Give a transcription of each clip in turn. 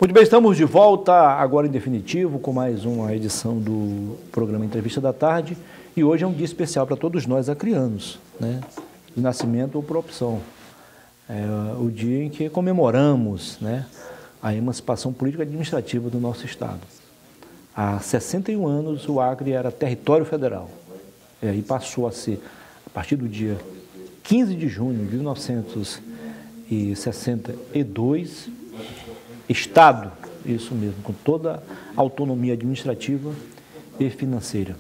Muito bem, estamos de volta agora em definitivo com mais uma edição do programa Entrevista da Tarde e hoje é um dia especial para todos nós acrianos, né? De nascimento ou por opção. É o dia em que comemoramos, né, a emancipação política e administrativa do nosso Estado. Há 61 anos o Acre era território federal e aí passou a ser, a partir do dia 15 de junho de 1962, Estado, isso mesmo, com toda a autonomia administrativa e financeira.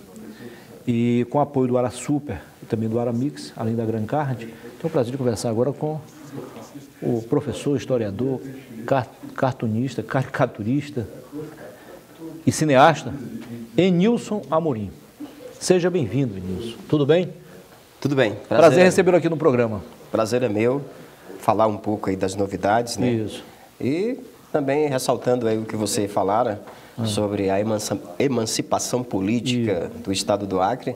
E com o apoio do AraSuper e também do Aramix, além da Gran Card, tenho o prazer de conversar agora com o professor, historiador, cartunista, caricaturista e cineasta, Enilson Amorim. Seja bem-vindo, Enilson. Tudo bem? Tudo bem. Prazer recebê-lo aqui no programa. Prazer é meu, falar um pouco aí das novidades, né? Isso. E também ressaltando aí o que você falara sobre a emancipação política do Estado do Acre,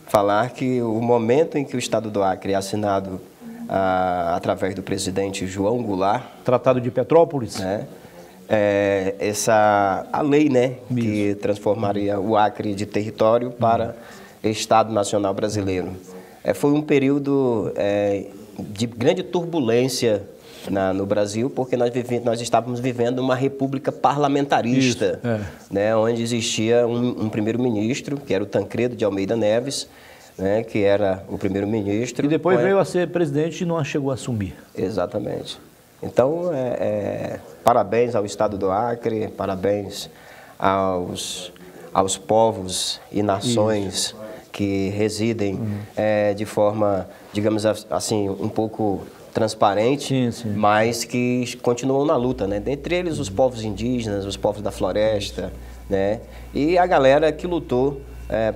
falar que o momento em que o Estado do Acre é assinado através do presidente João Goulart, Tratado de Petrópolis, né? A lei, né, que transformaria o Acre de território para Estado Nacional Brasileiro. Foi um período de grande turbulência no Brasil, porque nós estávamos vivendo uma república parlamentarista, né, onde existia um primeiro-ministro, que era o Tancredo de Almeida Neves, né, que era o primeiro-ministro. E depois veio a ser presidente e não chegou a assumir. Exatamente. Então, parabéns ao Estado do Acre, parabéns aos povos e nações que residem de forma, digamos assim, um pouco transparente, mas que continuam na luta, né? Dentre eles os povos indígenas, os povos da floresta, né? E a galera que lutou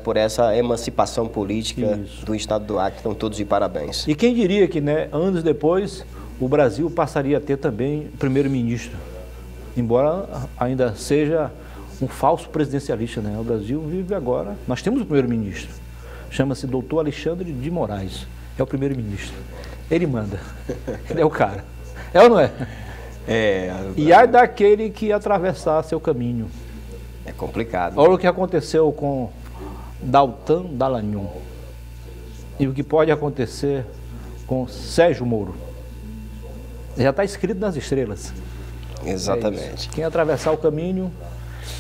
por essa emancipação política do Estado do Acre, estão todos de parabéns. E quem diria que, né, anos depois, o Brasil passaria a ter também primeiro-ministro, embora ainda seja um falso presidencialista, né? O Brasil vive agora, nós temos um primeiro-ministro, chama-se Dr. Alexandre de Moraes, é o primeiro-ministro. Ele manda, ele é o cara. É ou não é? E aí daquele que atravessar seu caminho. É complicado. Olha o que aconteceu com Daltan Dallagnol. E o que pode acontecer com Sérgio Moro. Já está escrito nas estrelas. Exatamente. Quem atravessar o caminho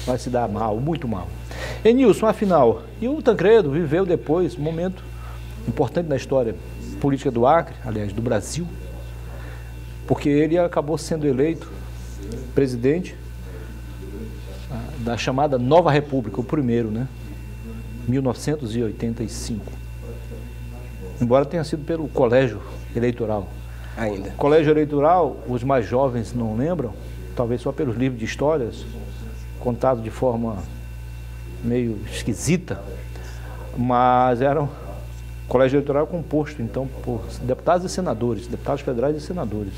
vai se dar mal, muito mal. Enilson, afinal, e o Tancredo viveu depois um momento importante na história política do Acre, aliás, do Brasil, porque ele acabou sendo eleito presidente da chamada Nova República, o primeiro, né? 1985. Embora tenha sido pelo colégio eleitoral. Ainda. Colégio eleitoral, os mais jovens não lembram, talvez só pelos livros de histórias, contados de forma meio esquisita, mas eram colégio eleitoral composto, então, por deputados e senadores, deputados federais e senadores.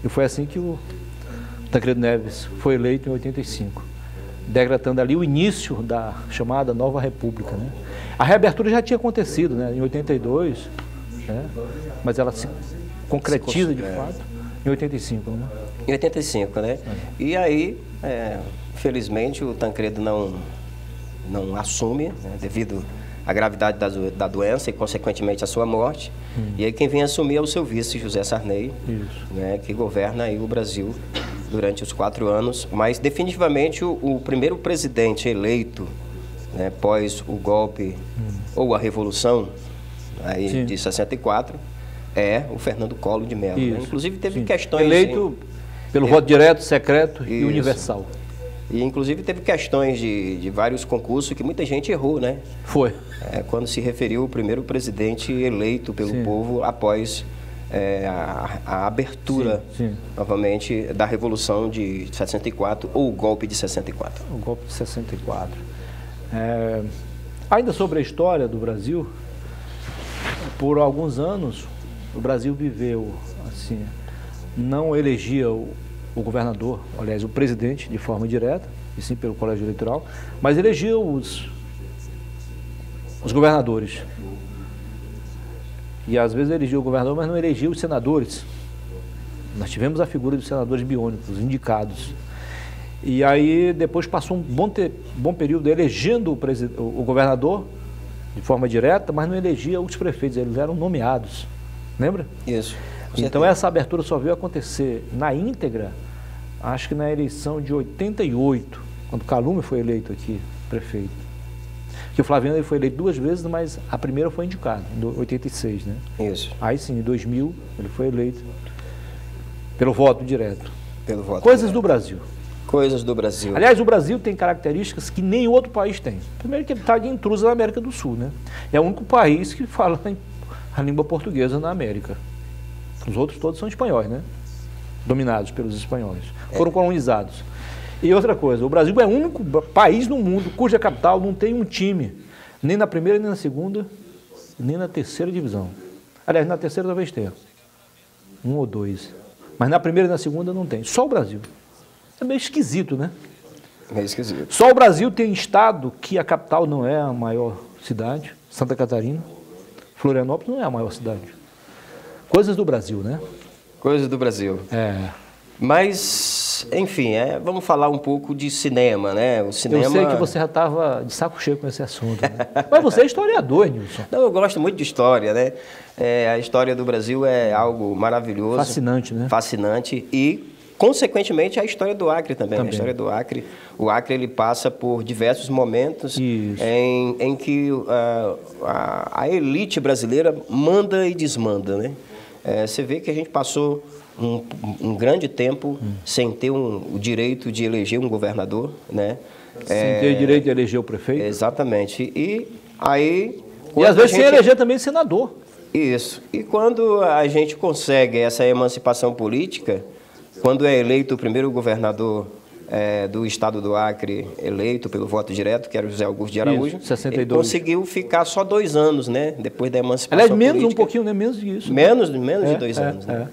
E foi assim que o Tancredo Neves foi eleito em 85, decretando ali o início da chamada Nova República, né? A reabertura já tinha acontecido, né, em 82, né? Mas ela se concretiza de fato em 85, né? Em 85, né? E aí, felizmente, o Tancredo não assume, né, devido à gravidade da doença e, consequentemente, a sua morte. E aí quem vem assumir é o seu vice, José Sarney, né, que governa aí o Brasil durante os 4 anos. Mas, definitivamente, o primeiro presidente eleito, né, pós o golpe ou a Revolução aí, de 64, é o Fernando Collor de Mello. Né? Inclusive, teve questões... Eleito pelo voto direto, secreto e universal. E, inclusive, teve questões de vários concursos que muita gente errou, né? Foi. Quando se referiu ao primeiro presidente eleito pelo povo após a abertura, novamente, da Revolução de 64 ou o golpe de 64. O golpe de 64. Ainda sobre a história do Brasil, por alguns anos, o Brasil viveu, assim, não elegia o governador, aliás, o presidente de forma direta, e sim pelo colégio eleitoral, mas elegia os governadores. E às vezes elegia o governador, mas não elegia os senadores. Nós tivemos a figura dos senadores biônicos, indicados. E aí depois passou um bom período elegendo o governador de forma direta, mas não elegia os prefeitos, eles eram nomeados. Lembra? Isso. Então essa abertura só veio acontecer na íntegra, acho que na eleição de 88, quando Calume foi eleito aqui, prefeito. Que o Flaviano ele foi eleito 2 vezes, mas a primeira foi indicado, em 86, né? Isso. Aí sim, em 2000, ele foi eleito pelo voto direto. Pelo voto Coisas direto. do Brasil. Coisas do Brasil. Aliás, o Brasil tem características que nem outro país tem. Primeiro que ele está de intrusa na América do Sul, né? É o único país que fala a língua portuguesa na América. Os outros todos são espanhóis, né? Dominados pelos espanhóis. Foram colonizados. E outra coisa, o Brasil é o único país no mundo cuja capital não tem um time, nem na primeira, nem na segunda, nem na terceira divisão. Aliás, na terceira talvez tenha. 1 ou 2. Mas na primeira e na segunda não tem. Só o Brasil. É meio esquisito, né? Meio esquisito. Só o Brasil tem estado que a capital não é a maior cidade, Santa Catarina. Florianópolis não é a maior cidade. Coisas do Brasil, né? Coisas do Brasil. É. Mas, enfim, vamos falar um pouco de cinema, né? O cinema... Eu sei que você já estava de saco cheio com esse assunto, né? Mas você é historiador, Nilson. Não, eu gosto muito de história, né? A história do Brasil é algo maravilhoso. Fascinante, né? Fascinante e, consequentemente, a história do Acre também. A história do Acre. O Acre, ele passa por diversos momentos em que a elite brasileira manda e desmanda, né? Você vê que a gente passou um grande tempo sem ter o direito de eleger um governador, né? Sem ter o direito de eleger o prefeito. Exatamente. E aí... E às vezes sem eleger também senador. Isso. E quando a gente consegue essa emancipação política, quando é eleito o primeiro governador do estado do Acre, eleito pelo voto direto, que era o José Augusto de Araújo, isso, 62. Ele conseguiu ficar só 2 anos, né? Depois da emancipação política. Aliás, menos política. Um pouquinho, né? Menos disso. Menos de 2 anos, né?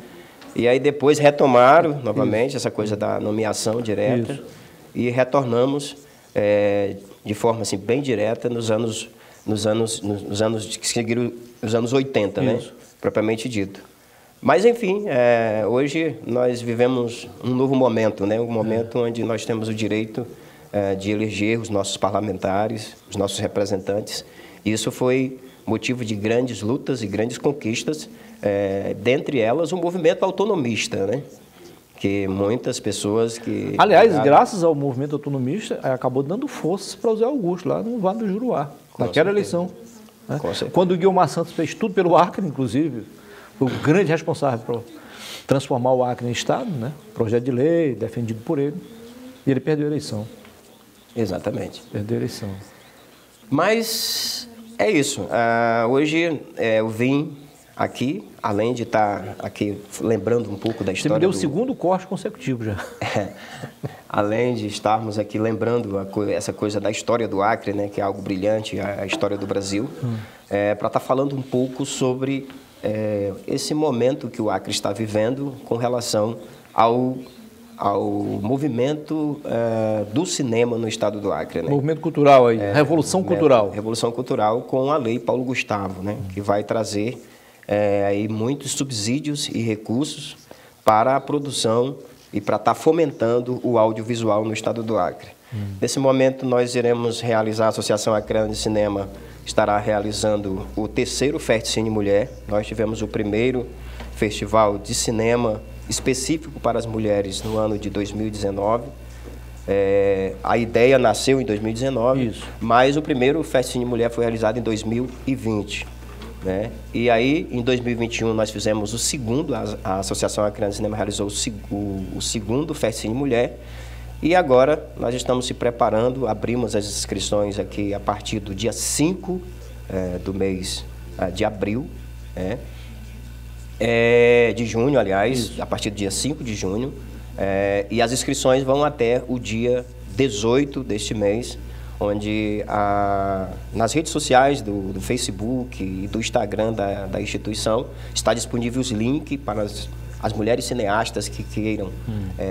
E aí depois retomaram novamente essa coisa da nomeação direta e retornamos de forma assim, bem direta nos anos que seguiram os anos 80, né? Propriamente dito. Mas, enfim, hoje nós vivemos um novo momento, né? Um momento onde nós temos o direito de eleger os nossos parlamentares, os nossos representantes. E isso foi motivo de grandes lutas e grandes conquistas, dentre elas o movimento autonomista, né? Que muitas pessoas que... Aliás, graças ao movimento autonomista, acabou dando forças para o Zé Augusto, lá no Vale do Juruá, naquela eleição. Né? Quando o Guilmar Santos fez tudo pelo Acre, inclusive, foi o grande responsável por transformar o Acre em Estado, né? Projeto de lei, defendido por ele, e ele perdeu a eleição. Exatamente. Perdeu a eleição. Mas é isso. Hoje eu vim aqui, além de estar aqui lembrando um pouco da história... Você me deu o segundo corte consecutivo já. Além de estarmos aqui lembrando essa coisa da história do Acre, né, que é algo brilhante, a história do Brasil, para estar falando um pouco sobre esse momento que o Acre está vivendo com relação ao movimento do cinema no estado do Acre. Né? Movimento cultural aí, Revolução Cultural. Revolução Cultural com a Lei Paulo Gustavo, né, que vai trazer aí muitos subsídios e recursos para a produção e para estar fomentando o audiovisual no estado do Acre. Nesse momento, nós iremos realizar, a Associação Acreana de Cinema estará realizando o 3º Festicine Mulher. Nós tivemos o 1º festival de cinema específico para as mulheres no ano de 2019. A ideia nasceu em 2019, mas o 1º Festicine Mulher foi realizado em 2020. Né? E aí, em 2021, nós fizemos o 2º, a Associação Acreana de Cinema realizou o 2º Festicine Mulher, e agora nós estamos se preparando, abrimos as inscrições aqui a partir do dia 5 do mês de abril, né? De junho, aliás, a partir do dia 5 de junho, e as inscrições vão até o dia 18 deste mês, onde nas redes sociais do Facebook e do Instagram da instituição está disponível os links para as mulheres cineastas que queiram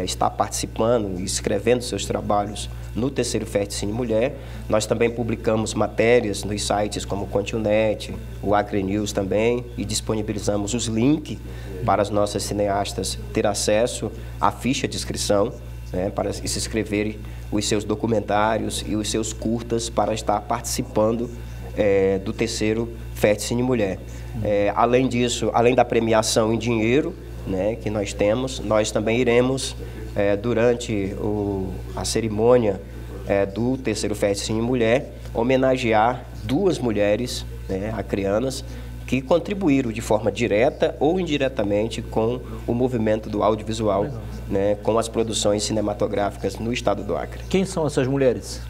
estar participando e escrevendo seus trabalhos no 3º Festicine Mulher. Nós também publicamos matérias nos sites como o Continet, o Acre News também, e disponibilizamos os links para as nossas cineastas ter acesso à ficha de inscrição. né, para se inscreverem os seus documentários e os seus curtas para estar participando do terceiro Fest-Cine Mulher. Além disso, além da premiação em dinheiro, né, que nós temos, nós também iremos, durante a cerimônia do terceiro Fest-Cine Mulher, homenagear 2 mulheres, né, acreanas, que contribuíram de forma direta ou indiretamente com o movimento do audiovisual, né, com as produções cinematográficas no estado do Acre. Quem são essas mulheres?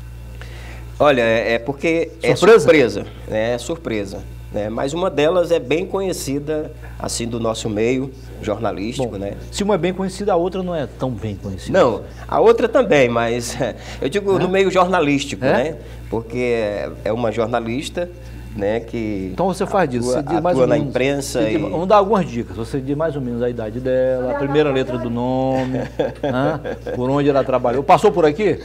Olha, porque é surpresa, né, surpresa. Né, mas uma delas é bem conhecida, assim, do nosso meio jornalístico. Bom, né? Se uma é bem conhecida, a outra não é tão bem conhecida. Não, a outra também, mas eu digo no meio jornalístico, né? Porque é uma jornalista, né, que então você faz disso, você diz mais ou menos, na imprensa. Vamos dar algumas dicas. Você diz mais ou menos a idade dela, a primeira letra do nome, por onde ela trabalhou. Passou por aqui?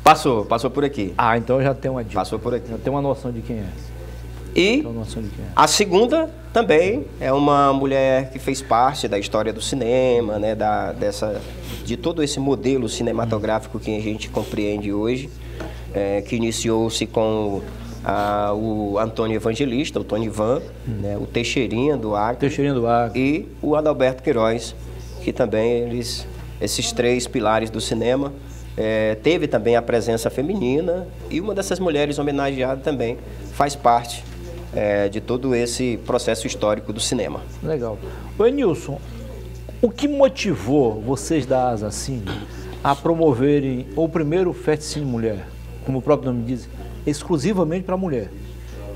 Passou por aqui. Ah, então já tem uma dica. Passou por aqui. Já tem uma noção de quem é. E a segunda também é uma mulher que fez parte da história do cinema, né, de todo esse modelo cinematográfico que a gente compreende hoje, que iniciou-se com o Antônio Evangelista, o Tony Ivan, né, o Teixeirinha do Acre e o Adalberto Queiroz, que também esses 3 pilares do cinema. Teve também a presença feminina e uma dessas mulheres homenageadas também faz parte de todo esse processo histórico do cinema. Legal. O Enilson, o que motivou vocês da Asacine a promoverem o primeiro Fest-Cine Mulher, como o próprio nome diz, exclusivamente para a mulher?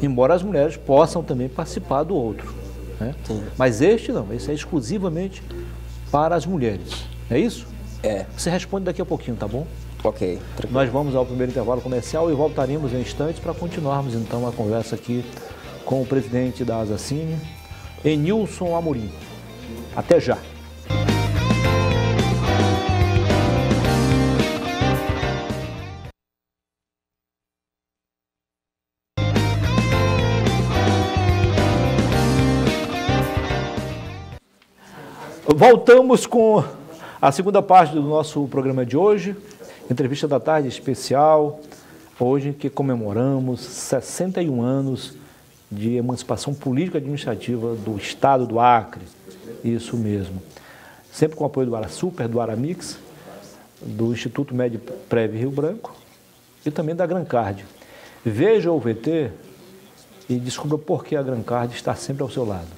Embora as mulheres possam também participar do outro, né? Mas este não, esse é exclusivamente para as mulheres, é isso? Você responde daqui a pouquinho, tá bom? Ok. Tranquilo. Nós vamos ao primeiro intervalo comercial e voltaremos em instantes para continuarmos então a conversa aqui com o presidente da Asacine, Enilson Amorim. Até já. Voltamos com a segunda parte do nosso programa de hoje, entrevista da tarde especial, hoje que comemoramos 61 anos de emancipação política e administrativa do estado do Acre, isso mesmo. Sempre com o apoio do AraSuper, do Aramix, do Instituto Médio Prev Rio Branco e também da Grancard. Veja o VT e descubra por que a Grancard está sempre ao seu lado,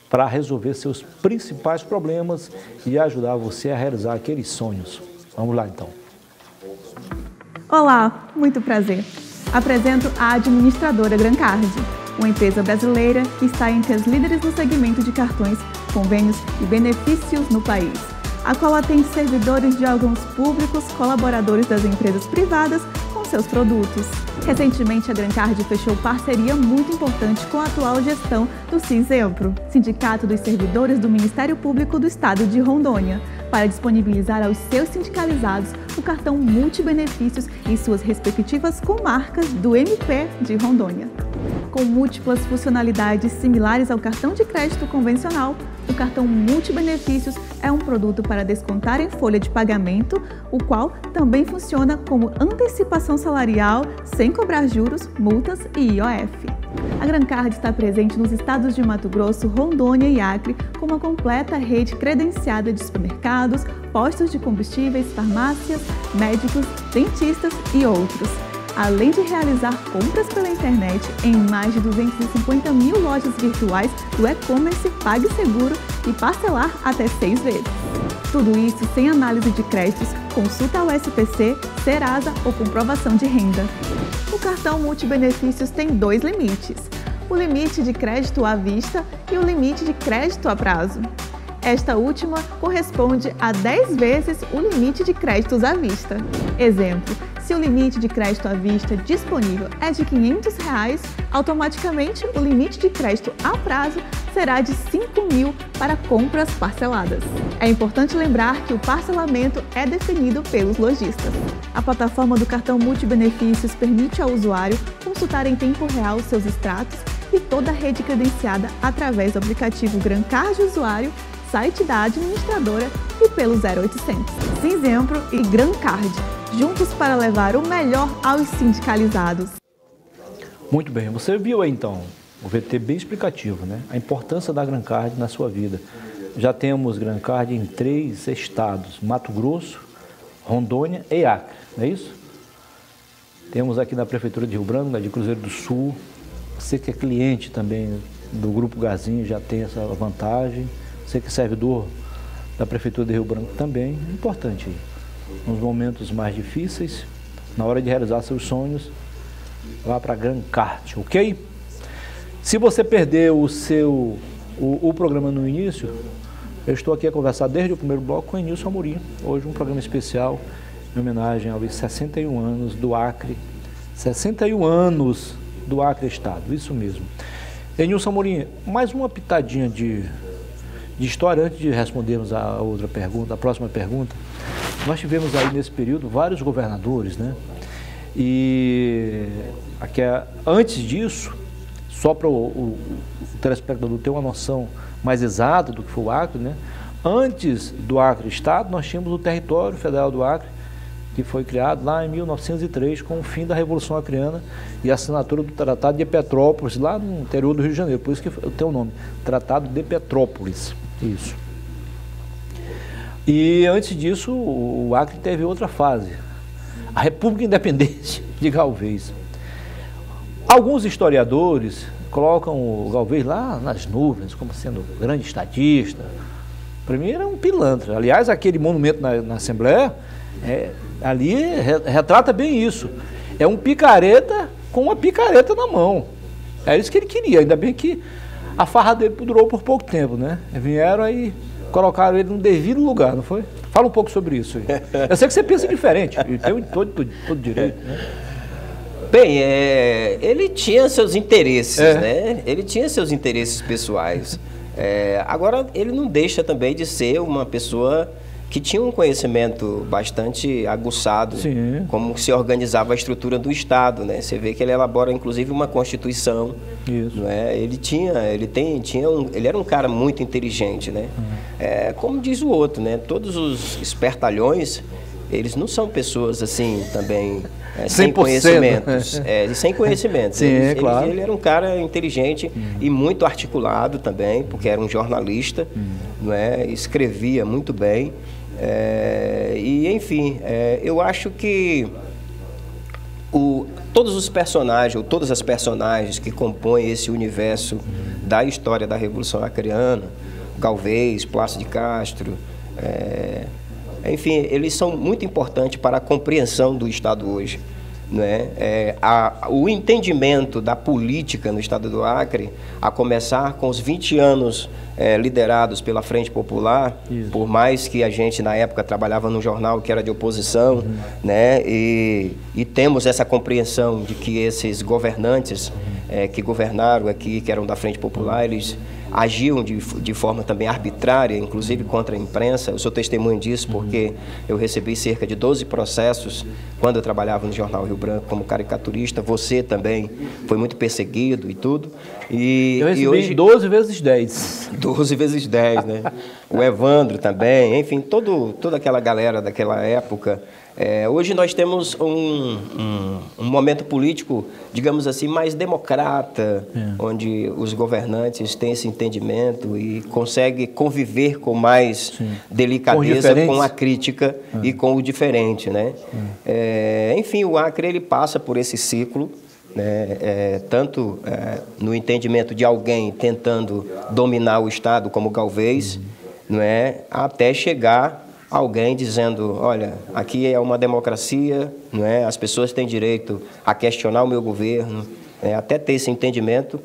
para resolver seus principais problemas e ajudar você a realizar aqueles sonhos. Vamos lá, então. Olá, muito prazer. Apresento a administradora Grancard, uma empresa brasileira que está entre as líderes no segmento de cartões, convênios e benefícios no país, a qual atende servidores de órgãos públicos, colaboradores das empresas privadas com seus produtos. Recentemente, a Grancard fechou parceria muito importante com a atual gestão do SINSEMPRO, Sindicato dos Servidores do Ministério Público do Estado de Rondônia, para disponibilizar aos seus sindicalizados o cartão multibenefícios em suas respectivas comarcas do MP de Rondônia. Com múltiplas funcionalidades similares ao cartão de crédito convencional, o cartão multibenefícios é um produto para descontar em folha de pagamento, o qual também funciona como antecipação salarial sem cobrar juros, multas e IOF. A Grancard está presente nos estados de Mato Grosso, Rondônia e Acre, com uma completa rede credenciada de supermercados, postos de combustíveis, farmácias, médicos, dentistas e outros. Além de realizar compras pela internet em mais de 250 mil lojas virtuais do e-commerce PagSeguro e parcelar até 6 vezes. Tudo isso sem análise de créditos, consulta ao SPC, Serasa ou comprovação de renda. O cartão multibenefícios tem 2 limites: o limite de crédito à vista e o limite de crédito a prazo. Esta última corresponde a 10 vezes o limite de créditos à vista. Exemplo, se o limite de crédito à vista disponível é de R$ 500, automaticamente o limite de crédito a prazo será de R$ 5.000 para compras parceladas. É importante lembrar que o parcelamento é definido pelos lojistas. A plataforma do cartão multibenefícios permite ao usuário consultar em tempo real seus extratos e toda a rede credenciada através do aplicativo Grancard Usuário, site da administradora e pelo 0800. Sinzempro e Grancard, juntos para levar o melhor aos sindicalizados. Muito bem, você viu aí então o VT bem explicativo, né? A importância da Grancard na sua vida. Já temos Grancard em 3 estados, Mato Grosso, Rondônia e Acre, não é isso? Temos aqui na Prefeitura de Rio Branco, de Cruzeiro do Sul. Você que é cliente também do Grupo Gazinho já tem essa vantagem. Você que é servidor da Prefeitura de Rio Branco também. É importante, nos momentos mais difíceis, na hora de realizar seus sonhos, vá para a Grancard, ok? Se você perdeu o programa no início, eu estou aqui a conversar desde o primeiro bloco com o Enilson Amorim. Hoje um programa especial em homenagem aos 61 anos do Acre. 61 anos do Acre Estado, isso mesmo. Enilson Amorim, mais uma pitadinha de história antes de respondermos a outra pergunta, a próxima pergunta. Nós tivemos aí nesse período vários governadores, né? E antes disso, só para o telespectador ter uma noção mais exata do que foi o Acre, né? Antes do Acre Estado, nós tínhamos o Território Federal do Acre, que foi criado lá em 1903, com o fim da Revolução Acreana e a assinatura do Tratado de Petrópolis, lá no interior do Rio de Janeiro, por isso que tem o nome, Tratado de Petrópolis, isso. E antes disso, o Acre teve outra fase, a República Independente de Galvez. Alguns historiadores colocam o Galvez lá nas nuvens, como sendo um grande estadista. Para mim era um pilantra. Aliás, aquele monumento na Assembleia, ali retrata bem isso. É um picareta com uma picareta na mão. É isso que ele queria. Ainda bem que a farra dele durou por pouco tempo, né? Vieram aí, colocaram ele no devido lugar, não foi? Fala um pouco sobre isso aí. Eu sei que você pensa diferente, e tem todo direito, né? Bem, ele tinha seus interesses, né? Ele tinha seus interesses pessoais. Agora, ele não deixa também de ser uma pessoa que tinha um conhecimento bastante aguçado, sim, como se organizava a estrutura do Estado, né? Você vê que ele elabora, inclusive, uma Constituição. Isso. Não é? Ele era um cara muito inteligente, né? Como diz o outro, né? Todos os espertalhões, eles não são pessoas assim também sem conhecimentos. Sem conhecimentos. Sim, claro. Ele era um cara inteligente e muito articulado também, porque era um jornalista, não é? Escrevia muito bem. E, enfim, eu acho que todos os personagens, ou todas as personagens que compõem esse universo da história da Revolução Acreana, Galvez, Plácido de Castro, enfim, eles são muito importantes para a compreensão do Estado hoje. Né? O entendimento da política no Estado do Acre, a começar com os 20 anos liderados pela Frente Popular, isso, por mais que a gente na época trabalhava num jornal que era de oposição, né? E temos essa compreensão de que esses governantes que governaram aqui, que eram da Frente Popular, eles agiam de forma também arbitrária, inclusive contra a imprensa. Eu sou testemunho disso porque eu recebi cerca de 12 processos quando eu trabalhava no jornal Rio Branco como caricaturista. Você também foi muito perseguido e tudo. Eu recebi hoje 12 vezes 10. 12 vezes 10, né? O Evandro também, enfim, toda aquela galera daquela época. Hoje nós temos um momento político, digamos assim, mais democrata, onde os governantes têm esse entendimento e conseguem conviver com mais delicadeza com a crítica e com o diferente, né? Enfim, o Acre ele passa por esse ciclo, né? Tanto no entendimento de alguém tentando dominar o Estado como Galvez, não é? Até chegar alguém dizendo, olha, aqui é uma democracia, não é? As pessoas têm direito a questionar o meu governo, até ter esse entendimento,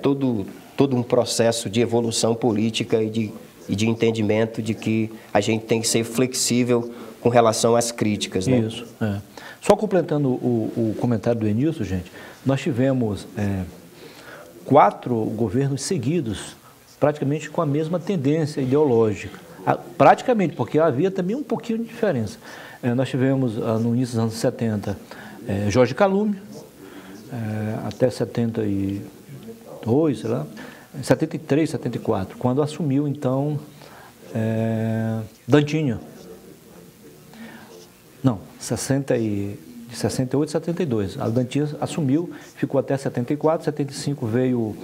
todo um processo de evolução política e de entendimento de que a gente tem que ser flexível com relação às críticas. Né? Isso. Só completando o comentário do Enilson, gente, nós tivemos 4 governos seguidos, praticamente com a mesma tendência ideológica. Praticamente, porque havia também um pouquinho de diferença. Nós tivemos, no início dos anos 70, Jorge Calúmio, até 72, sei lá, 73, 74, quando assumiu, então, Dantinho. Não, de 68 a 72. A Dantinho assumiu, ficou até 74, 75 veio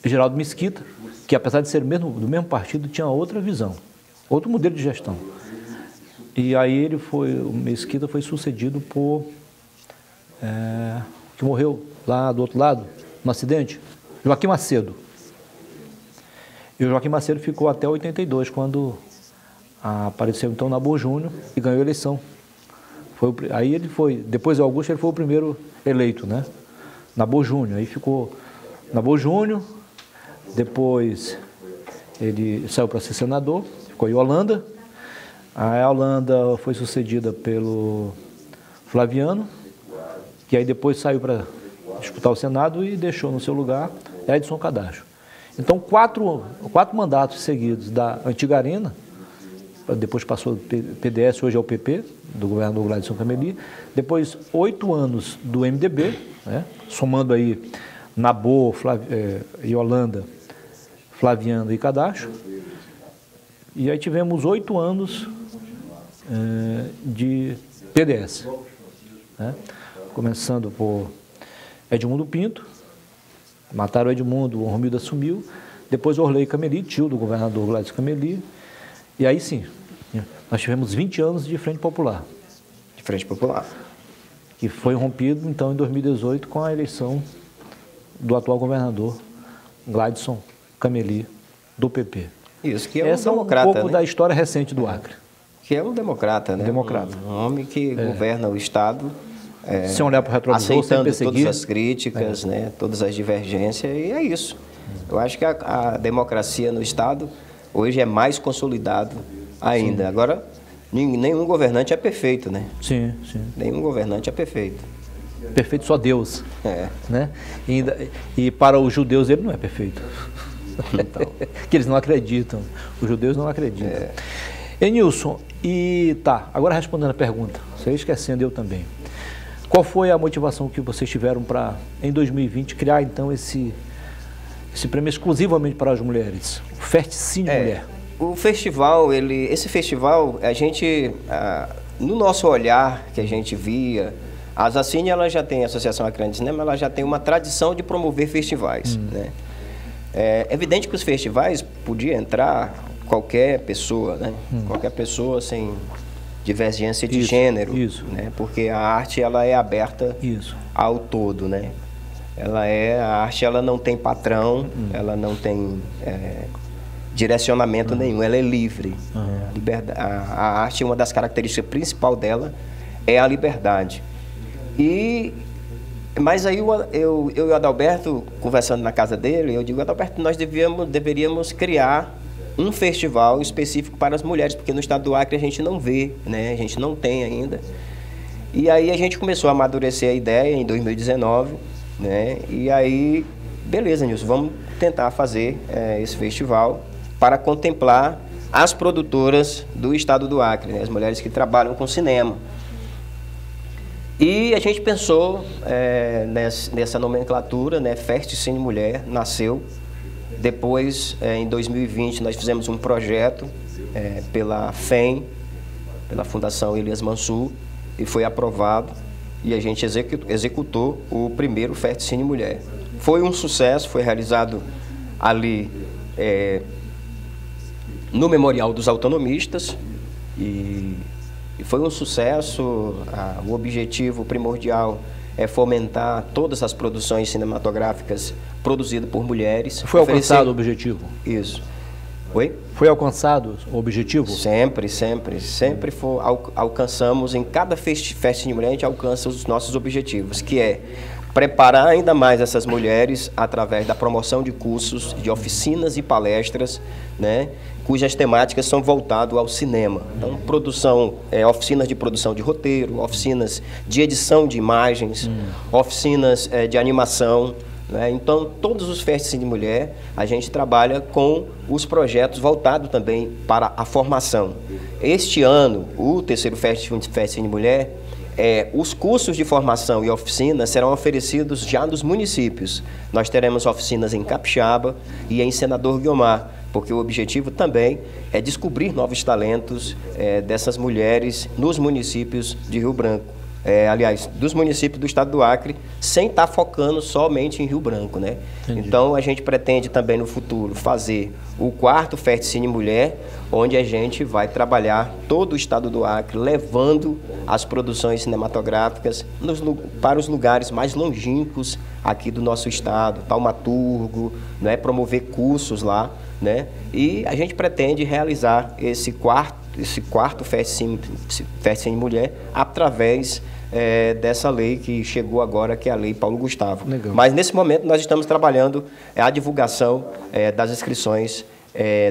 Geraldo Mesquita, que apesar de ser do mesmo partido, tinha outra visão, outro modelo de gestão. E aí o Mesquita foi sucedido por, que morreu lá do outro lado, no acidente, Joaquim Macedo. E o Joaquim Macedo ficou até 82, quando apareceu então Nabor Júnior e ganhou a eleição. Aí depois do Augusto, ele foi o primeiro eleito, né? Nabor Júnior. Aí ficou Nabor Júnior, depois ele saiu para ser senador, ficou Yolanda. A Yolanda foi sucedida pelo Flaviano, que aí depois saiu para disputar o Senado e deixou no seu lugar Edson Cadacho. Então, quatro mandatos seguidos da antiga Arena, depois passou do PDS, hoje é o PP, do governador Gladson Cameli, depois 8 anos do MDB, né, somando aí Nabor, Yolanda, Flaviano e Cadacho, e aí tivemos 8 anos de PDS, né, começando por Edmundo Pinto, mataram o Edmundo, o Romildo assumiu, depois Orley Cameli, tio do governador Gladson Cameli, e aí sim, nós tivemos 20 anos de Frente Popular. De Frente Popular. Que foi rompido, então, em 2018, com a eleição do atual governador Gladson Cameli, do PP. Isso, que é Essa um democrata, um pouco, né? Da história recente do Acre. Que é um democrata, né? Democrata. Um homem que governa o Estado, sem olhar para o retrovisor, sem perseguir. todas as críticas, né? Todas as divergências, e é isso. Eu acho que a democracia no Estado hoje é mais consolidado ainda. Sim. Agora, nenhum governante é perfeito, né? Sim, sim. Nenhum governante é perfeito. Perfeito só Deus. Né? E para os judeus ele não é perfeito. Então. Que eles não acreditam. Os judeus não acreditam. Enilson, agora respondendo a pergunta, você esquecendo, eu também. Qual foi a motivação que vocês tiveram para, em 2020, criar então esse prêmio exclusivamente para as mulheres? O Ferticine Mulher. O festival, esse festival, a gente, no nosso olhar que a gente via, a Zacine, ela já tem, a Associação Acreana de Cinema, ela já tem uma tradição de promover festivais, né? É evidente que os festivais podia entrar qualquer pessoa, né? Qualquer pessoa sem divergência de gênero, né? Porque a arte, ela é aberta ao todo, né? A arte, ela não tem patrão, ela não tem direcionamento nenhum, ela é livre. A arte, uma das características principais dela é a liberdade. Mas aí eu e o Adalberto, conversando na casa dele, eu digo, Adalberto, nós deveríamos criar um festival específico para as mulheres, porque no estado do Acre a gente não vê, né? A gente não tem ainda. E aí a gente começou a amadurecer a ideia em 2019, né? E aí, beleza, Nilson, vamos tentar fazer esse festival para contemplar as produtoras do estado do Acre, né? As mulheres que trabalham com cinema. E a gente pensou nessa nomenclatura, né? Ferticine Mulher, nasceu. Depois, em 2020, nós fizemos um projeto pela FEM, pela Fundação Elias Mansur, e foi aprovado. E a gente executou o primeiro Ferticine Mulher. Foi um sucesso, foi realizado ali no Memorial dos Autonomistas, e foi um sucesso. O objetivo primordial é fomentar todas as produções cinematográficas produzidas por mulheres. Foi alcançado o objetivo? Isso. Oi? Foi alcançado o objetivo? Sempre alcançamos, em cada Ferticine Mulher, a gente alcança os nossos objetivos, que é preparar ainda mais essas mulheres através da promoção de cursos, de oficinas e palestras, né, cujas temáticas são voltadas ao cinema. Então, oficinas de produção de roteiro, oficinas de edição de imagens, oficinas de animação, né? Então, todos os Ferticine Mulher, a gente trabalha com os projetos voltados também para a formação. Este ano, o terceiro Ferticine Mulher, os cursos de formação e oficinas serão oferecidos já nos municípios. Nós teremos oficinas em Capixaba e em Senador Guiomar, porque o objetivo também é descobrir novos talentos dessas mulheres nos municípios de Rio Branco. Aliás, dos municípios do estado do Acre, sem estar focando somente em Rio Branco, né? Entendi. Então, a gente pretende também no futuro fazer o 4º Ferticine Mulher, onde a gente vai trabalhar todo o estado do Acre, levando as produções cinematográficas para os lugares mais longínquos aqui do nosso estado, Taumaturgo, né? Promover cursos lá, né? E a gente pretende realizar esse quarto Ferticine Mulher através dessa lei que chegou agora, que é a Lei Paulo Gustavo. Legal. Mas nesse momento nós estamos trabalhando a divulgação das inscrições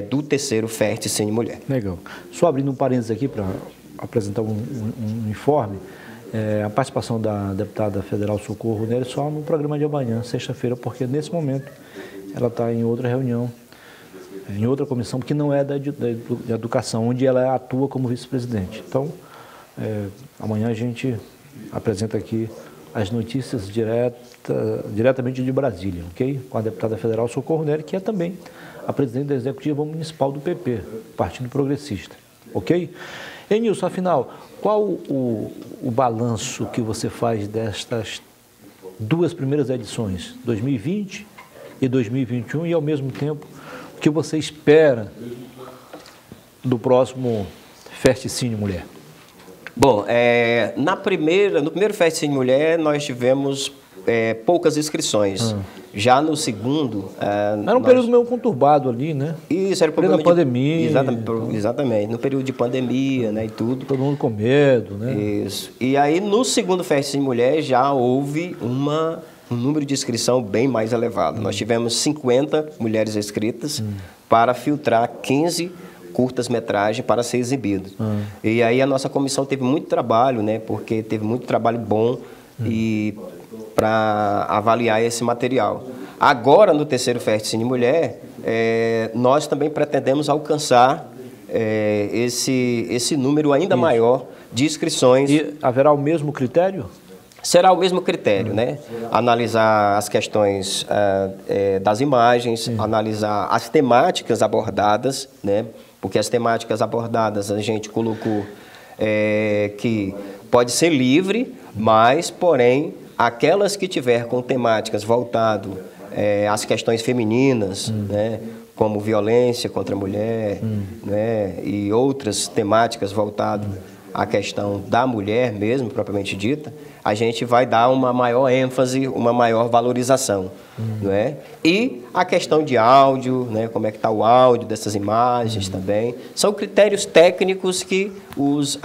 do 3º Ferticine Mulher. Legal. Só abrindo um parênteses aqui para apresentar um informe, a participação da deputada federal Socorro Nery só no programa de amanhã, sexta-feira, porque nesse momento ela está em outra reunião, em outra comissão, que não é da educação, onde ela atua como vice-presidente. Então, amanhã a gente apresenta aqui as notícias diretamente de Brasília, ok? Com a deputada federal Socorro Nery, que é também a presidente da Executiva Municipal do PP, Partido Progressista, ok? Nilson, afinal, qual o balanço que você faz destas 2 primeiras edições, 2020 e 2021, e ao mesmo tempo, o que você espera do próximo Ferticine Mulher? Bom, no primeiro Ferticine Mulher nós tivemos poucas inscrições. Já no segundo... Era um período meio conturbado ali, né? Isso, era o problema da pandemia. Exatamente, no período de pandemia, né, e tudo. Todo mundo com medo, né? Isso. E aí, no segundo Ferticine Mulher, já houve um número de inscrição bem mais elevado. Nós tivemos 50 mulheres inscritas para filtrar 15 curtas-metragens para ser exibido. E aí a nossa comissão teve muito trabalho, né? Porque teve muito trabalho bom e para avaliar esse material. Agora, no 3º Ferticine Mulher, nós também pretendemos alcançar esse número ainda maior de inscrições. E haverá o mesmo critério? Será o mesmo critério, né? Analisar as questões das imagens, analisar as temáticas abordadas, né? Porque as temáticas abordadas a gente colocou que pode ser livre, mas, porém, aquelas que tiver com temáticas voltado às questões femininas, né? Como violência contra a mulher, né? E outras temáticas voltadas à questão da mulher mesmo, propriamente dita, a gente vai dar uma maior ênfase, uma maior valorização. Não é? E a questão de áudio, né? Como é que está o áudio dessas imagens também. São critérios técnicos que os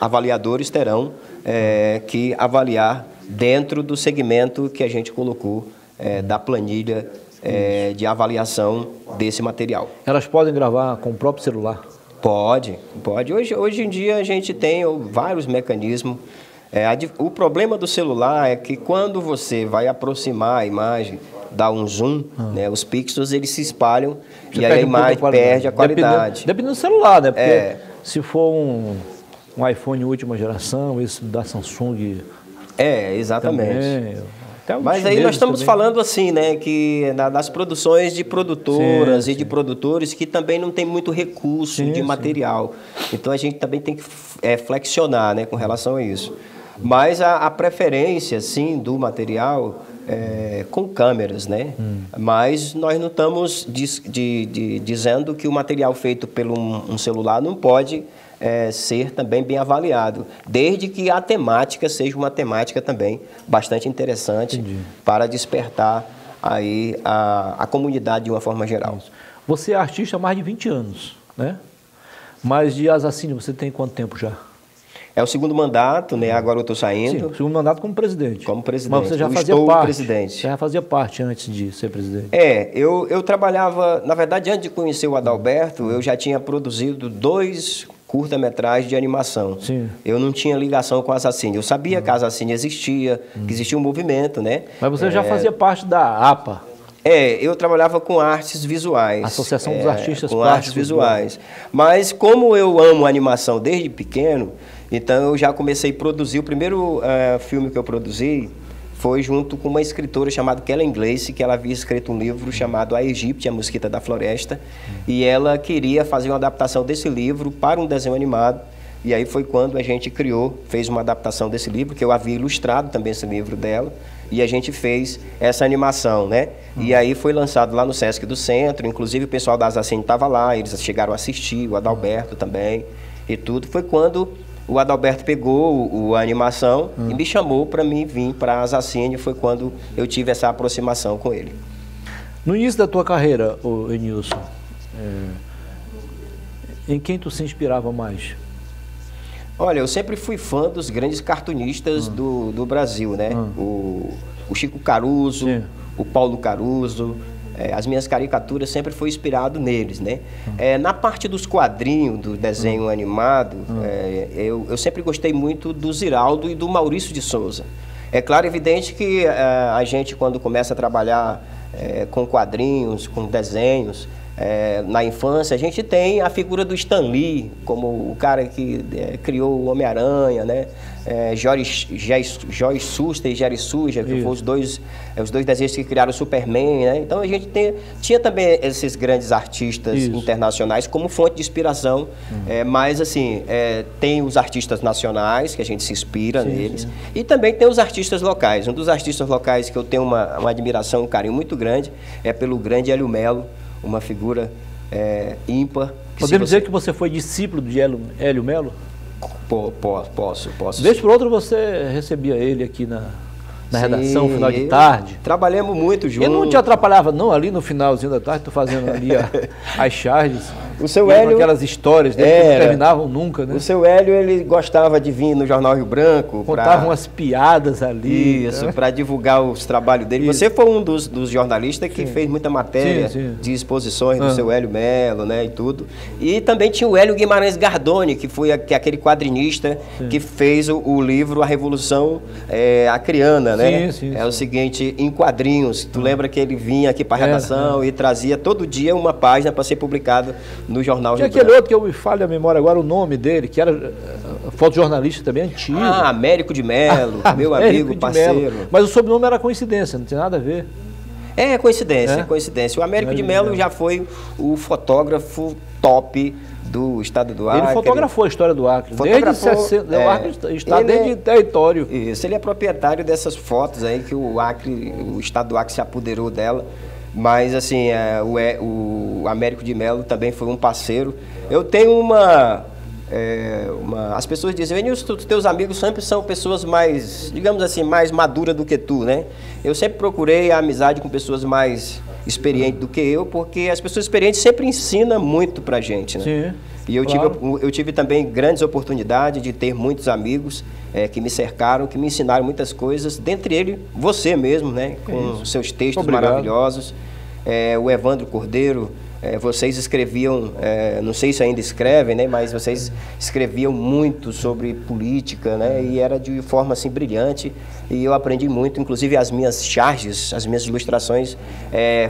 avaliadores terão que avaliar dentro do segmento que a gente colocou da planilha de avaliação desse material. Elas podem gravar com o próprio celular? Pode. Hoje em dia a gente tem vários mecanismos. O problema do celular é que quando você vai aproximar a imagem, dá um zoom, né, os pixels eles se espalham e aí a imagem perde a qualidade. Dependendo do celular, né? Porque se for um iPhone última geração, esse da Samsung... exatamente. Também, mas aí nós estamos falando assim, né, que das produções de produtoras e de produtores que também não tem muito recurso de material. Então a gente também tem que flexionar, né, com relação a isso. Mas a preferência, sim, do material com câmeras, né? Mas nós não estamos dizendo que o material feito pelo um celular não pode ser também bem avaliado, desde que a temática seja uma temática também bastante interessante para despertar aí a comunidade de uma forma geral. Você é artista há mais de 20 anos, né? Mas de Assassini você tem quanto tempo já? É o segundo mandato, né? Agora eu estou saindo. Sim, o segundo mandato como presidente. Como presidente. Mas você já fazia parte. Presidente. Você já fazia parte antes de ser presidente. Eu trabalhava, na verdade, antes de conhecer o Adalberto, eu já tinha produzido 2 curta-metragens de animação. Sim. Eu não tinha ligação com a Assassini. Eu sabia que a Assassini existia, que existia um movimento, né? Mas você já fazia parte da APA. Eu trabalhava com artes visuais. Associação dos Artistas com artes visuais. Mas como eu amo animação desde pequeno, então eu já comecei a produzir. O primeiro filme que eu produzi foi junto com uma escritora chamada Kellen Glace, que ela havia escrito um livro chamado A Egípcia, a Mosquita da Floresta, e ela queria fazer uma adaptação desse livro para um desenho animado, e aí foi quando a gente fez uma adaptação desse livro, que eu havia ilustrado também esse livro dela, e a gente fez essa animação, né? E aí foi lançado lá no Sesc do Centro, inclusive o pessoal da Asacine estava lá, eles chegaram a assistir, o Adalberto também, e tudo. Foi quando o Adalberto pegou a animação e me chamou para mim vir para a Asacine, foi quando eu tive essa aproximação com ele. No início da tua carreira, Enilson, em quem tu se inspirava mais? Olha, eu sempre fui fã dos grandes cartunistas do Brasil, né? O Chico Caruso, sim, o Paulo Caruso, as minhas caricaturas sempre foi inspirado neles, né? Na parte dos quadrinhos, do desenho animado, eu sempre gostei muito do Ziraldo e do Maurício de Souza. É claro, evidente que a gente, quando começa a trabalhar com quadrinhos, com desenhos, na infância, a gente tem a figura do Stan Lee, como o cara que criou o Homem-Aranha, né? Joy Shuster e Jerry Suja, que foram os dois desenhos que criaram o Superman, né? Então a gente tinha também esses grandes artistas internacionais como fonte de inspiração, mas assim, tem os artistas nacionais, que a gente se inspira neles, e também tem os artistas locais. Um dos artistas locais que eu tenho uma admiração, um carinho muito grande, é pelo grande Hélio Melo, uma figura ímpar. Podemos dizer que você foi discípulo de Hélio Melo? Posso. Vez por outra você recebia ele aqui na redação, final de tarde? Trabalhamos muito juntos. Ele não te atrapalhava, não, ali no finalzinho da tarde, tu fazendo ali as charges? O seu Hélio... aquelas histórias dele que não terminavam nunca, né? O seu Hélio, ele gostava de vir no Jornal Rio Branco. Contava umas piadas ali. Isso, para divulgar os trabalhos dele. Isso. Você foi um dos jornalistas que fez muita matéria de exposições do seu Hélio Melo, né, e tudo. E também tinha o Hélio Guimarães Gardoni, que foi aquele quadrinista que fez o livro A Revolução Acreana, né? É o seguinte, em quadrinhos. Tu lembra que ele vinha aqui para a redação e trazia todo dia uma página para ser publicado no jornal. Tinha aquele outro que eu me falho a memória agora, o nome dele, que era fotojornalista também antigo. Américo de Melo, meu amigo, parceiro. Mas o sobrenome era coincidência, não tem nada a ver. Coincidência. O Américo de Melo já foi o fotógrafo top do estado do Acre. Ele fotografou a história do Acre. Desde 60, o Acre está desde território. Isso, ele é proprietário dessas fotos aí que o estado do Acre se apoderou dela. Mas, assim, o Américo de Melo também foi um parceiro. Eu tenho as pessoas dizem, Enilson, os teus amigos sempre são pessoas mais, digamos assim, mais maduras do que tu, né? Eu sempre procurei a amizade com pessoas mais experientes do que eu, porque as pessoas experientes sempre ensinam muito pra gente, né? Sim. E eu tive também grandes oportunidades de ter muitos amigos que me cercaram, que me ensinaram muitas coisas, dentre eles você mesmo, né? Com seus textos maravilhosos. O Evandro Cordeiro, vocês escreviam, não sei se ainda escrevem, né? Mas vocês escreviam muito sobre política, né? E era de forma assim brilhante. E eu aprendi muito, inclusive as minhas charges, as minhas ilustrações,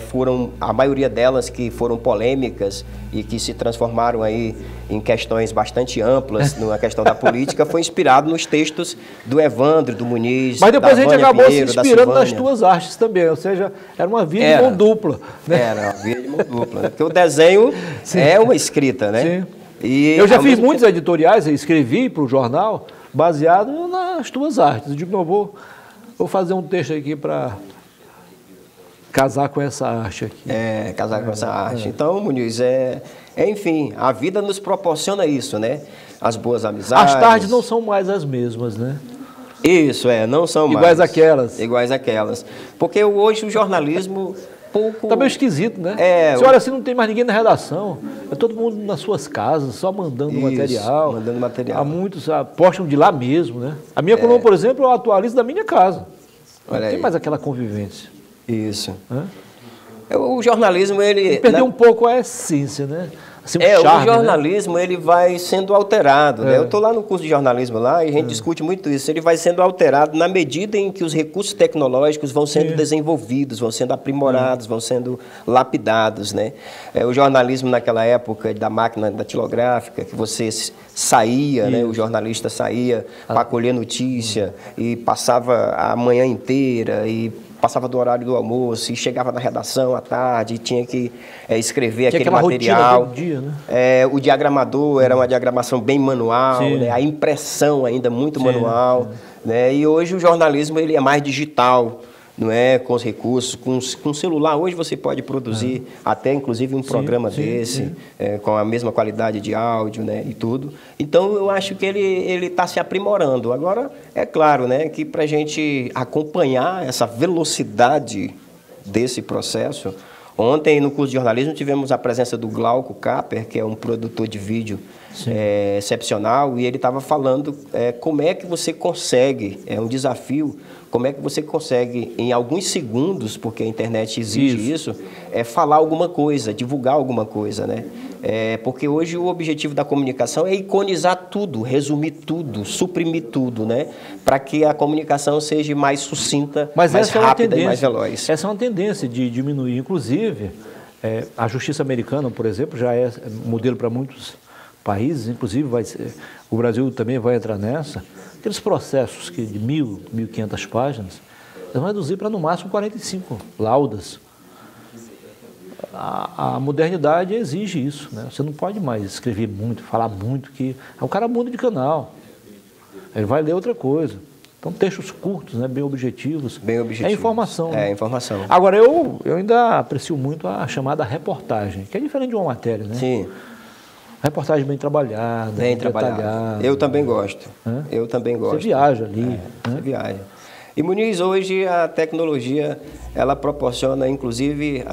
foram, a maioria delas que foram polêmicas e que se transformaram aí em questões bastante amplas na questão da política, foi inspirado nos textos do Evandro, do Muniz. Mas depois a gente acabou se inspirando nas tuas artes também, ou seja, era uma via de mão dupla. Né? Era uma via de mão dupla, né? Porque o desenho é uma escrita, né? Sim. E eu já fiz muitos editoriais, eu escrevi para o jornal, baseado nas tuas artes. Eu digo, não, vou fazer um texto aqui para casar com essa arte aqui. Casar com essa arte. Então, Muniz, enfim, a vida nos proporciona isso, né? As boas amizades. As tardes não são mais as mesmas, né? Isso, não são mais. Iguais àquelas. Porque hoje o jornalismo... Tá meio esquisito, né? Você olha assim, não tem mais ninguém na redação. É todo mundo nas suas casas, só mandando material. Mandando material. Há muitos postam de lá mesmo, né? A minha coluna, por exemplo, eu atualizo da minha casa. Não tem mais aquela convivência. Isso. O jornalismo, ele... Perdeu um pouco a essência, né? assim, um charme, o jornalismo, né? Ele vai sendo alterado, né? Eu estou lá no curso de jornalismo lá e a gente discute muito isso. Ele vai sendo alterado na medida em que os recursos tecnológicos vão sendo desenvolvidos, vão sendo aprimorados, vão sendo lapidados, né? O jornalismo naquela época da máquina datilográfica, que você saía, né? O jornalista saía para colher notícia e passava a manhã inteira e passava do horário do almoço e chegava na redação à tarde e tinha que escrever aquele material. Do dia, né? O diagramador era uma diagramação bem manual, né? A impressão ainda muito manual. Né? E hoje o jornalismo ele é mais digital, não é? Com os recursos, com celular. Hoje você pode produzir até, inclusive, um programa desse, com a mesma qualidade de áudio, né? E tudo. Então, eu acho que ele está se aprimorando. Agora, é claro, né? Que para a gente acompanhar essa velocidade desse processo, ontem, no curso de jornalismo, tivemos a presença do Glauco Capper, que é um produtor de vídeo excepcional, e ele estava falando como é que você consegue, é um desafio, como é que você consegue, em alguns segundos, porque a internet exige isso, falar alguma coisa, divulgar alguma coisa, né? Porque hoje o objetivo da comunicação é iconizar tudo, resumir tudo, suprimir tudo, né? Para que a comunicação seja mais sucinta, mais rápida e mais veloz. Essa é uma tendência de diminuir. Inclusive, a justiça americana, por exemplo, já é modelo para muitos países, inclusive o Brasil também vai entrar nessa. Aqueles processos de 1.000, 1.500 páginas, eles vão reduzir para no máximo 45 laudas. A modernidade exige isso, né? Você não pode mais escrever muito, falar muito, que o cara muda de canal, ele vai ler outra coisa. Então, textos curtos, né? Bem objetivos. Bem objetivos. É informação. Né? É informação. Agora, eu ainda aprecio muito a chamada reportagem, que é diferente de uma matéria, né? Sim. Reportagem bem trabalhada, bem trabalhada. Eu também gosto. Eu também gosto. Você viaja ali. Você viaja. E, Muniz, hoje a tecnologia, ela proporciona, inclusive,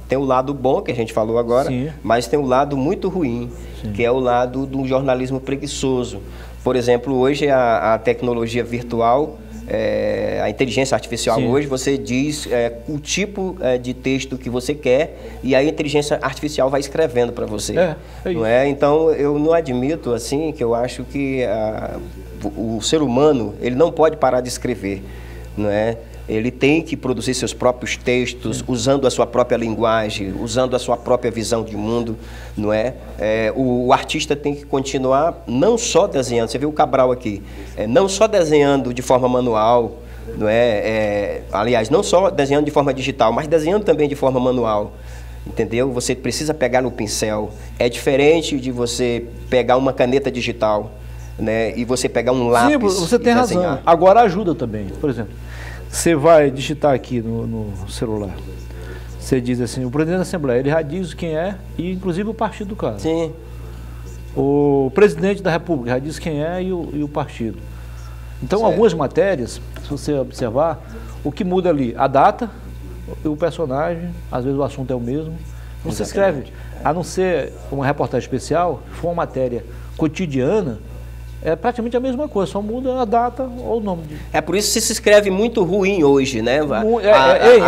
tem o lado bom, que a gente falou agora, mas tem o lado muito ruim, que é o lado do jornalismo preguiçoso. Por exemplo, hoje a tecnologia virtual, a inteligência artificial hoje, você diz o tipo de texto que você quer e a inteligência artificial vai escrevendo para você. Não é? Então, eu não admito, assim, que eu acho que o ser humano, ele não pode parar de escrever, não é? Ele tem que produzir seus próprios textos, usando a sua própria linguagem, usando a sua própria visão de mundo, não é? O artista tem que continuar não só desenhando, você viu o Cabral aqui, não só desenhando de forma manual, não é? Aliás, não só desenhando de forma digital, mas desenhando também de forma manual, entendeu? Você precisa pegar no pincel. É diferente de você pegar uma caneta digital, né? E você pegar um lápis. Sim, você tem razão. Agora ajuda também, por exemplo. Você vai digitar aqui no celular, você diz assim, o presidente da Assembleia, ele já diz quem é e inclusive o partido do cara. Sim. O presidente da República já diz quem é e o partido. Então, algumas matérias, se você observar, o que muda ali, a data, o personagem, às vezes o assunto é o mesmo. Você escreve, a não ser uma reportagem especial, se for uma matéria cotidiana, é praticamente a mesma coisa, só muda a data ou o nome. É por isso que se escreve muito ruim hoje, né?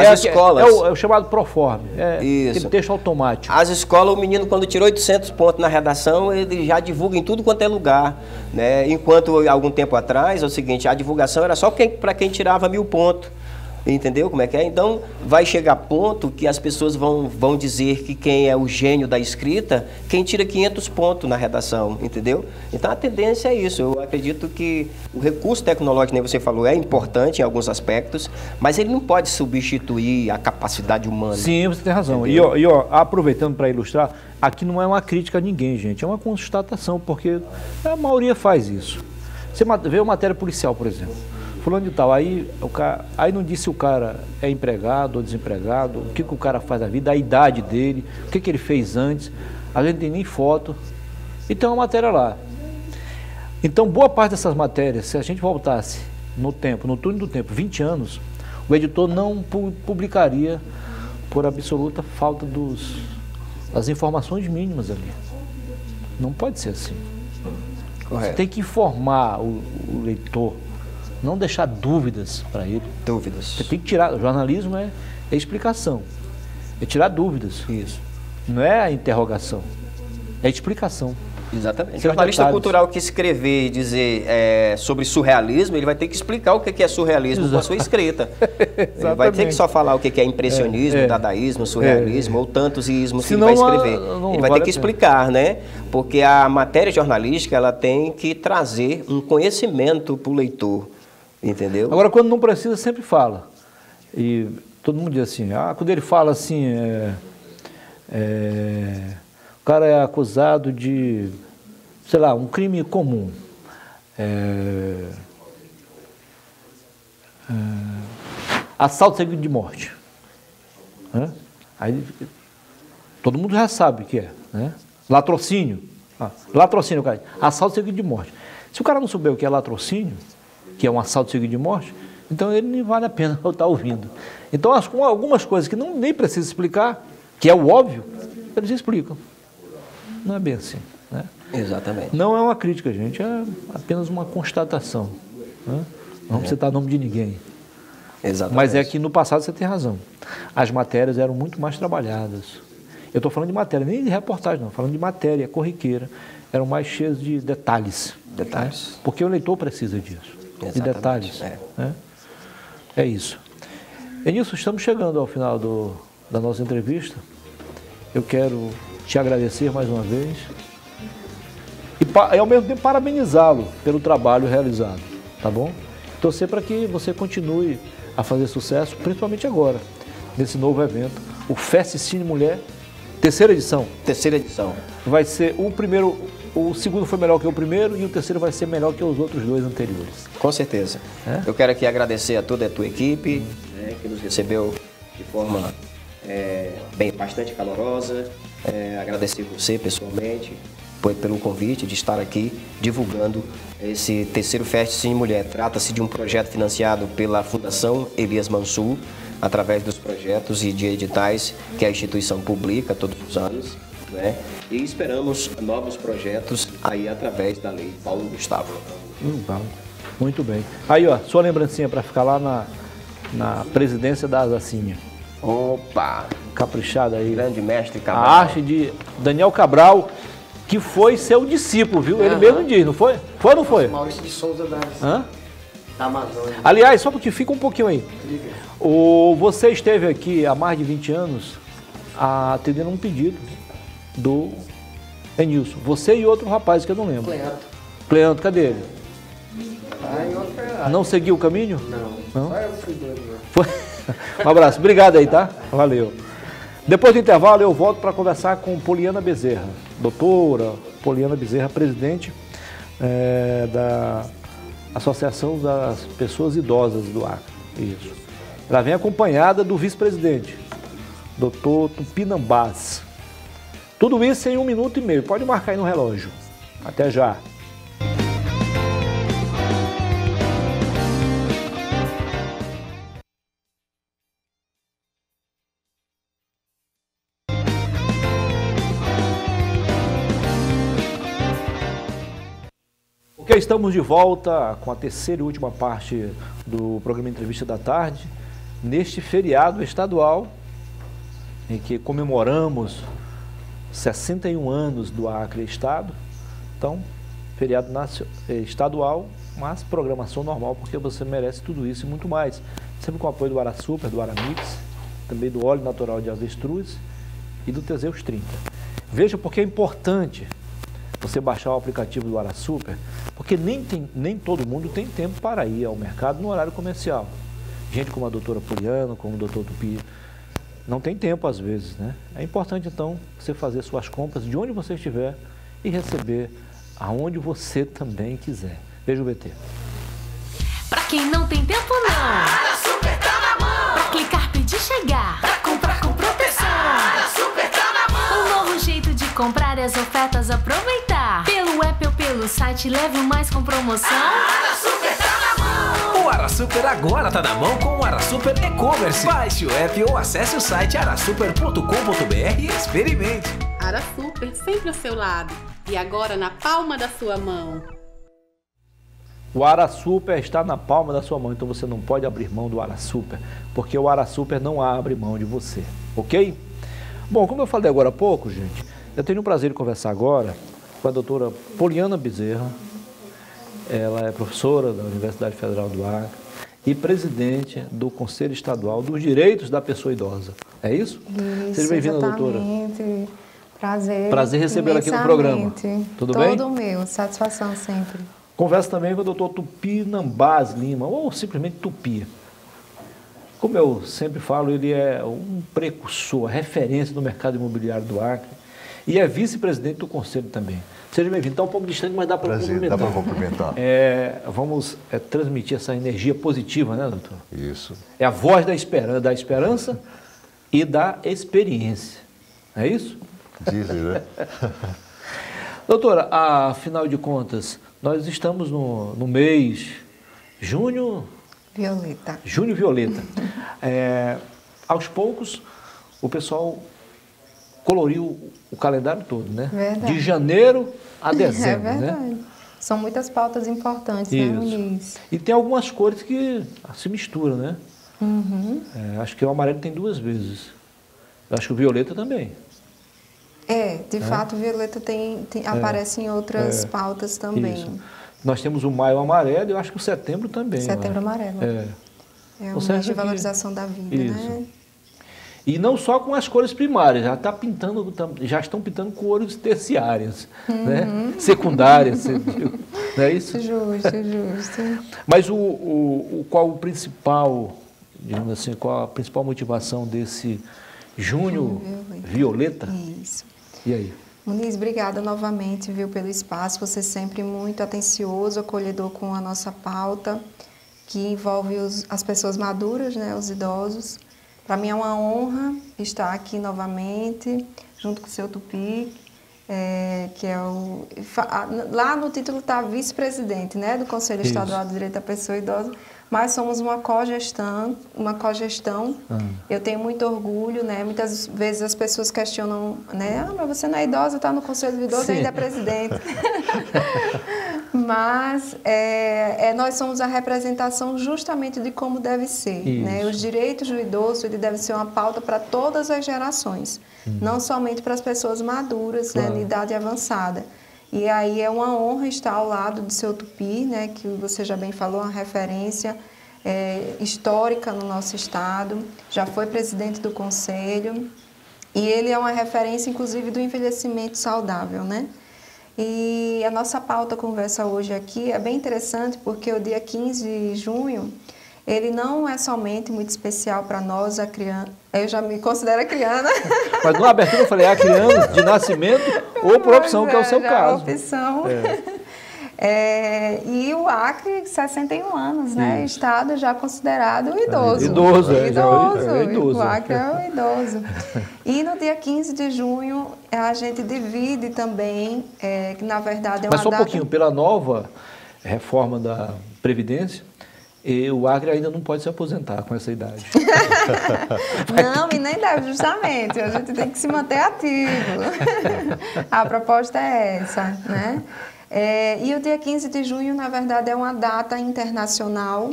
As escolas. É o chamado proforme, aquele texto automático. As escolas, o menino quando tirou 800 pontos na redação, ele já divulga em tudo quanto é lugar, né? Enquanto, algum tempo atrás, é o seguinte, a divulgação era só para quem tirava 1000 pontos. Entendeu como é que é? Então, vai chegar ponto que as pessoas vão dizer que quem é o gênio da escrita, quem tira 500 pontos na redação, entendeu? Então, a tendência é isso. Eu acredito que o recurso tecnológico, nem você falou, é importante em alguns aspectos, mas ele não pode substituir a capacidade humana. Sim, você tem razão. E aproveitando para ilustrar, aqui não é uma crítica a ninguém, gente, é uma constatação, porque a maioria faz isso. Você vê uma matéria policial, por exemplo. Fulano de tal, aí não diz se o cara é empregado ou desempregado, o que o cara faz na vida, a idade dele, o que ele fez antes, a gente não tem nem foto, e tem uma matéria lá. Então, boa parte dessas matérias, se a gente voltasse no túnel do tempo, 20 anos, o editor não publicaria por absoluta falta das informações mínimas ali. Não pode ser assim. Correto. Você tem que informar o leitor, não deixar dúvidas para ele. Dúvidas. Você tem que tirar. O jornalismo é explicação. É tirar dúvidas. Isso. Não é a interrogação. é explicação. Exatamente. O São jornalista detalhes. cultural que escrever e dizer sobre surrealismo, ele vai ter que explicar o que é surrealismo com a sua escrita. Ele vai ter que só falar o que é impressionismo, dadaísmo, surrealismo ou tantos ismos que ele vai escrever. Ele vai ter que explicar, né? Porque a matéria jornalística, ela tem que trazer um conhecimento para o leitor, entendeu? Agora, quando não precisa, sempre fala. E todo mundo diz assim, quando ele fala assim, o cara é acusado de, sei lá, um crime comum. Assalto seguido de morte. Aí todo mundo já sabe o que é, né? Latrocínio. Latrocínio, cara. Assalto seguido de morte. Se o cara não souber o que é latrocínio, que é um assalto seguido de morte, então ele nem vale a pena eu estar ouvindo. Então, algumas coisas que nem precisa explicar, que é o óbvio, eles explicam. Não é bem assim, né? Exatamente. Não é uma crítica, gente, é apenas uma constatação, né? Não vamos citar nome de ninguém. Exatamente. Mas é que no passado você tem razão. As matérias eram muito mais trabalhadas. Eu estou falando de matéria, nem de reportagem, não. Falando de matéria corriqueira. Eram mais cheias de detalhes. Detalhes. Né? Porque o leitor precisa disso. Exatamente. De detalhes. Né? É isso. Enilson, estamos chegando ao final da nossa entrevista. Eu quero te agradecer mais uma vez. E ao mesmo tempo parabenizá-lo pelo trabalho realizado. Tá bom? Torcer para que você continue a fazer sucesso, principalmente agora, nesse novo evento, o Fest Cine Mulher, terceira edição. Terceira edição. Vai ser o segundo foi melhor que o primeiro e o terceiro vai ser melhor que os outros dois anteriores. Com certeza. Eu quero aqui agradecer a toda a tua equipe, né, que nos recebeu de forma bastante calorosa. Agradecer você pessoalmente pelo convite de estar aqui divulgando esse terceiro Fest Cine Mulher. Trata-se de um projeto financiado pela Fundação Elias Mansur, através dos projetos e de editais que a instituição publica todos os anos, né? E esperamos novos projetos aí através da Lei Paulo Gustavo. Muito bem. Aí, ó, sua lembrancinha para ficar lá na presidência da Azacinha. Opa! Caprichada aí. Grande mestre Cabral. A arte de Daniel Cabral, que foi seu discípulo, viu? Ele mesmo diz, não foi? Foi ou não foi? Maurício de Souza da Amazônia. Aliás, só porque fica um pouquinho aí. Você esteve aqui há mais de 20 anos atendendo um pedido do Enilson. Você e outro rapaz que eu não lembro. Cleanto, cadê ele? Em outra... Não seguiu o caminho? Não. Só eu fui doido. Um abraço. Obrigado aí, tá? Valeu. Depois do intervalo eu volto para conversar com Poliana Bezerra, doutora Poliana Bezerra, presidente da Associação das Pessoas Idosas do Acre. Isso. Ela vem acompanhada do vice-presidente, doutor Tupinambás. Tudo isso em 1 minuto e meio. Pode marcar aí no relógio. Até já. Estamos de volta com a terceira e última parte do programa Entrevista da Tarde, neste feriado estadual, em que comemoramos 61 anos do Acre Estado. Então, feriado estadual, mas programação normal, porque você merece tudo isso e muito mais. Sempre com o apoio do Arasuper, do Aramix, também do óleo natural de avestruz e do Teseus 30. Veja porque é importante você baixar o aplicativo do Arasuper, porque nem todo mundo tem tempo para ir ao mercado no horário comercial. Gente como a doutora Poliana, como o doutor Tupi, não tem tempo às vezes, né? É importante então você fazer suas compras de onde você estiver e receber aonde você também quiser. Veja o BT. Pra quem não tem tempo não, Arasuper tá na mão. Pra clicar, pedir, chegar, pra comprar com proteção, Arasuper tá na mão. Um novo jeito de comprar e as ofertas aproveitar. Pelo app ou pelo site, leve o mais com promoção. Arasuper tá na mão. O Arasuper agora tá na mão com o Arasuper E-Commerce. Baixe o app ou acesse o site arasuper.com.br e experimente. Arasuper sempre ao seu lado e agora na palma da sua mão. O Arasuper está na palma da sua mão, então você não pode abrir mão do Arasuper, porque o Arasuper não abre mão de você, ok? Bom, como eu falei agora há pouco, gente, Eu tenho o prazer de conversar agora com a doutora Poliana Bezerra. Ela é professora da Universidade Federal do Acre e presidente do Conselho Estadual dos Direitos da Pessoa Idosa. É isso? Isso, seja bem-vinda, doutora. Prazer recebê-la aqui no programa. Tudo bem? Todo meu, satisfação sempre. Converso também com o doutor Tupinambás Lima, ou simplesmente Tupi. Como eu sempre falo, ele é um precursor, referência do mercado imobiliário do Acre e é vice-presidente do Conselho também. Seja bem-vindo. Está um pouco distante, mas dá para cumprimentar. Dá para cumprimentar. Vamos transmitir essa energia positiva, né, doutor? Isso. É a voz da esperança e da experiência. É isso? Dizem, né? Doutora, afinal de contas, nós estamos no mês Junho Violeta. Aos poucos, o pessoal coloriu o calendário todo, né? Verdade. De janeiro a dezembro, É verdade. né? São muitas pautas importantes, né, Muniz? E tem algumas cores que se misturam, né? Uhum. Acho que o amarelo tem 2 vezes. Eu acho que o violeta também. De fato, o violeta aparece em outras pautas também. Isso. Nós temos o maio amarelo e eu acho que o setembro também. Setembro amarelo. É um mês de valorização da vida, né? E não só com as cores primárias, já estão pintando cores terciárias, né? Secundárias, não é isso? Justo. Mas qual o principal, digamos assim, qual a principal motivação desse Junho Violeta? Isso. E aí? Muniz, obrigada novamente, viu, pelo espaço. Você sempre muito atencioso, acolhedor com a nossa pauta, que envolve as pessoas maduras, né, os idosos. Para mim é uma honra estar aqui novamente, junto com o seu Tupi, que é lá no título está vice-presidente, né, do Conselho Estadual do Direito da Pessoa Idosa, mas somos uma cogestão. Eu tenho muito orgulho, né? Muitas vezes as pessoas questionam, né? Mas você não é idosa, está no Conselho do Idoso e ainda é presidente. Mas nós somos a representação justamente de como deve ser, né? Os direitos do idoso, ele deve ser uma pauta para todas as gerações, não somente para as pessoas maduras, né, de idade avançada. E aí é uma honra estar ao lado do seu Tupi, né, que você já bem falou, uma referência histórica no nosso estado, já foi presidente do conselho, e ele é uma referência, inclusive, do envelhecimento saudável, né? E a nossa pauta conversa hoje aqui é bem interessante, porque o dia 15 de junho, ele não é somente muito especial para nós, a criança. Eu já me considero criana. Mas na abertura eu falei, criança de nascimento ou por opção, que é o seu caso. Opção. E o Acre, 61 anos, né? Estado já considerado idoso. Idoso. O Acre é o idoso. E no dia 15 de junho, a gente divide também, que na verdade é uma Mas só um data... pouquinho, pela nova reforma da Previdência, e o Acre ainda não pode se aposentar com essa idade. Não, e nem deve, justamente. A gente tem que se manter ativo. A proposta é essa, né? E o dia 15 de junho, na verdade, é uma data internacional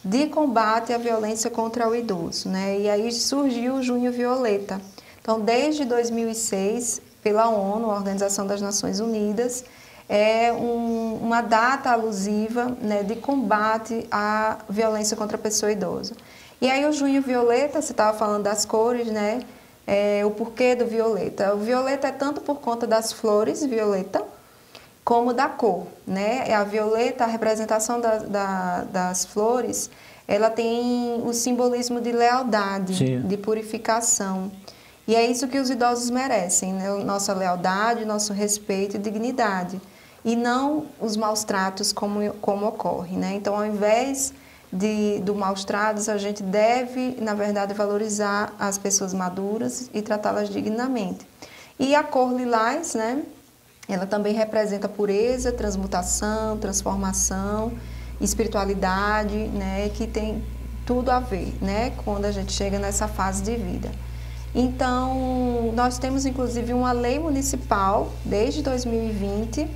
de combate à violência contra o idoso, né? E aí surgiu o Junho Violeta. Então, desde 2006, pela ONU, a Organização das Nações Unidas, uma data alusiva, né, de combate à violência contra a pessoa idosa. E aí o Junho Violeta, você estava falando das cores, né? O porquê do violeta. O violeta é tanto por conta das flores violeta, como da cor, né? A violeta, a representação das flores, ela tem o simbolismo de lealdade, de purificação. E é isso que os idosos merecem, né? Nossa lealdade, nosso respeito e dignidade. E não os maus tratos como ocorre, né? Então, ao invés do maus tratos, a gente deve, na verdade, valorizar as pessoas maduras e tratá-las dignamente. E a cor lilás, né? Ela também representa pureza, transmutação, transformação, espiritualidade, né? Que tem tudo a ver, né? Quando a gente chega nessa fase de vida. Então, nós temos inclusive uma lei municipal, desde 2020,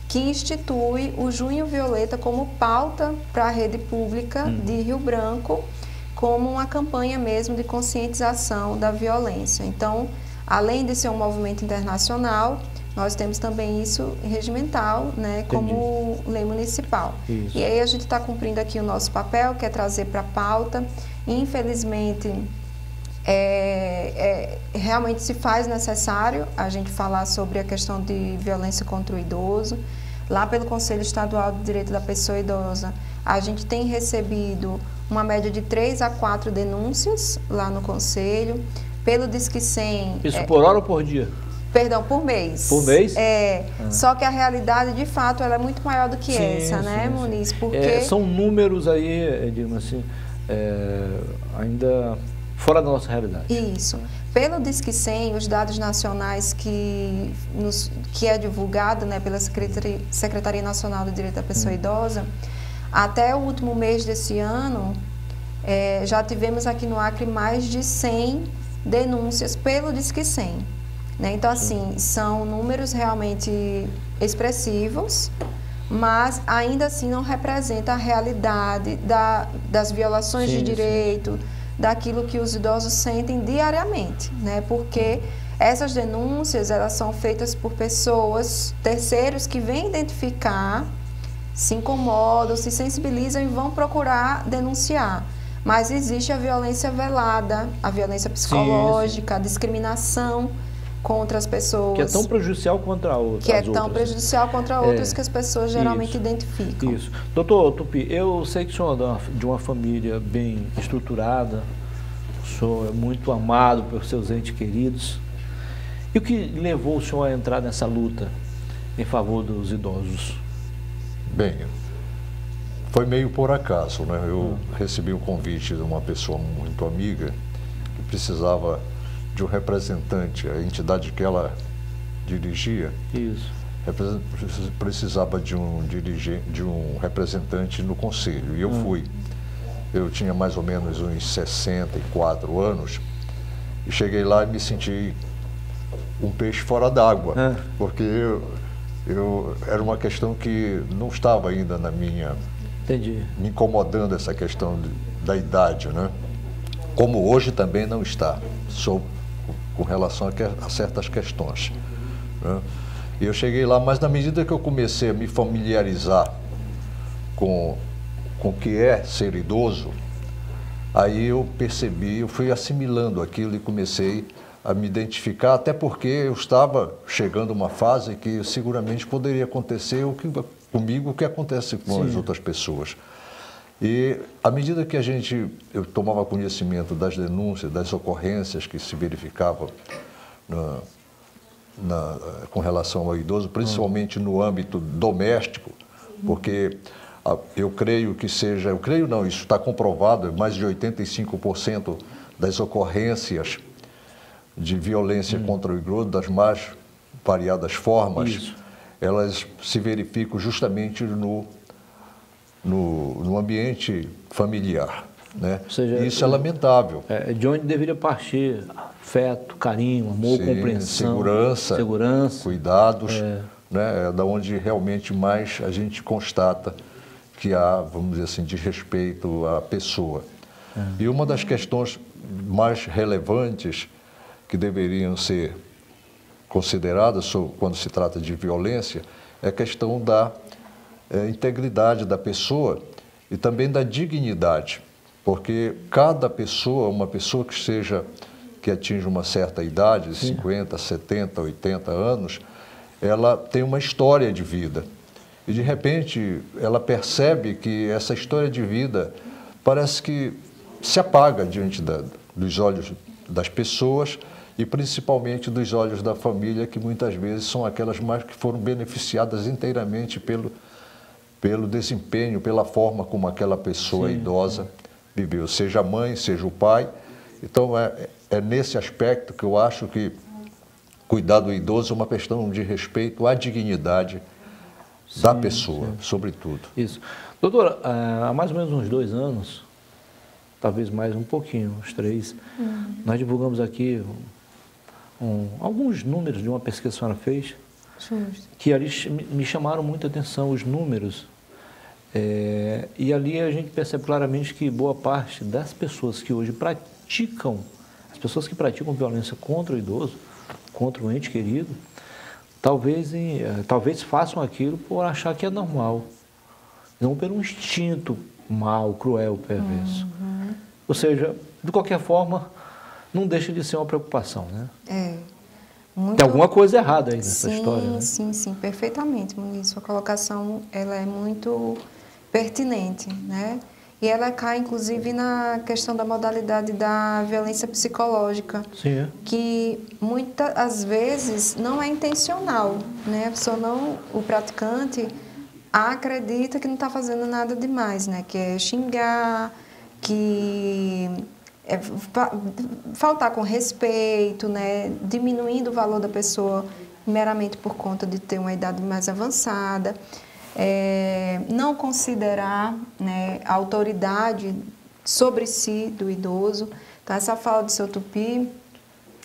que institui o Junho Violeta como pauta para a rede pública de Rio Branco, como uma campanha mesmo de conscientização da violência. Então, além de ser um movimento internacional, nós temos também isso regimental, né, como lei municipal. Isso. E aí a gente está cumprindo aqui o nosso papel, que é trazer para a pauta. Infelizmente, realmente se faz necessário a gente falar sobre a questão de violência contra o idoso. Lá pelo Conselho Estadual do Direito da Pessoa Idosa, a gente tem recebido uma média de 3 a 4 denúncias lá no Conselho. Pelo Disque 100... Isso por hora ou por dia? Perdão, por mês. Por mês? Só que a realidade, de fato, ela é muito maior do que essa, né, Muniz? Porque... são números aí, digamos assim, ainda fora da nossa realidade. Isso. Pelo Disque 100, os dados nacionais que é divulgado, né, pela Secretaria Nacional do Direito da Pessoa Idosa, até o último mês desse ano, já tivemos aqui no Acre mais de 100 denúncias pelo Disque 100. Né? Então, assim, são números realmente expressivos, mas ainda assim não representa a realidade das violações de direito, daquilo que os idosos sentem diariamente, né? Porque essas denúncias, elas são feitas por pessoas, terceiros, que vêm identificar, se incomodam, se sensibilizam e vão procurar denunciar. Mas existe a violência velada, a violência psicológica, a discriminação contra as pessoas. Que é tão prejudicial contra outras. Que é tão prejudicial contra outras que as pessoas geralmente identificam. Isso. Doutor Tupi, eu sei que o senhor é de uma família bem estruturada, o senhor é muito amado pelos seus entes queridos. E o que levou o senhor a entrar nessa luta em favor dos idosos? Bem, foi meio por acaso, né? Eu recebi o convite de uma pessoa muito amiga que precisava de um representante, a entidade que ela dirigia. Isso. Precisava de um representante no conselho, e eu fui. Eu tinha mais ou menos uns 64 anos e cheguei lá e me senti um peixe fora d'água, porque era uma questão que não estava ainda na minha... Entendi. Me incomodando essa questão da idade, né? Como hoje também não está, com relação a certas questões, né? E eu cheguei lá, mas na medida que eu comecei a me familiarizar com o que é ser idoso, aí eu percebi, eu fui assimilando aquilo e comecei a me identificar, até porque eu estava chegando a uma fase que seguramente poderia acontecer comigo o que acontece com as outras pessoas. E à medida que eu tomava conhecimento das denúncias, das ocorrências que se verificavam com relação ao idoso, principalmente no âmbito doméstico, porque eu creio não, isso está comprovado, mais de 85% das ocorrências de violência contra o idoso, das mais variadas formas, elas se verificam justamente no ambiente familiar, né? Ou seja, isso é lamentável. De onde deveria partir afeto, carinho, amor, compreensão, segurança, cuidados, né? É da onde realmente mais a gente constata que há, vamos dizer assim, desrespeito à pessoa. E uma das questões mais relevantes que deveriam ser consideradas quando se trata de violência é a questão da integridade da pessoa e também da dignidade, porque cada pessoa, uma pessoa que atinge uma certa idade, 50, 70, 80 anos, ela tem uma história de vida. E, de repente, ela percebe que essa história de vida parece que se apaga diante dos olhos das pessoas e, principalmente, dos olhos da família, que muitas vezes são aquelas mais que foram beneficiadas inteiramente pelo desempenho, pela forma como aquela pessoa idosa viveu, seja a mãe, seja o pai. Então, é nesse aspecto que eu acho que cuidar do idoso é uma questão de respeito à dignidade da pessoa, sobretudo. Isso. Doutora, há mais ou menos uns 2 anos, talvez mais um pouquinho, uns 3, nós divulgamos aqui alguns números de uma pesquisa que a senhora fez, que ali me chamaram muita atenção, os números. E ali a gente percebe claramente que boa parte das pessoas que hoje praticam, as pessoas que praticam violência contra o idoso, contra um ente querido, talvez façam aquilo por achar que é normal, não por um instinto mau, cruel, perverso. Ou seja, de qualquer forma, não deixa de ser uma preocupação, né? Tem alguma coisa errada aí nessa história, né? Sim, perfeitamente, Muniz. Sua colocação, ela é muito pertinente, né? E ela cai, inclusive, na questão da modalidade da violência psicológica, que muitas vezes não é intencional, né? A pessoa o praticante acredita que não está fazendo nada demais, né? Que é xingar, que é faltar com respeito, né? Diminuindo o valor da pessoa meramente por conta de ter uma idade mais avançada. Não considerar, né, a autoridade sobre si do idoso. Então, essa fala do seu Tupi,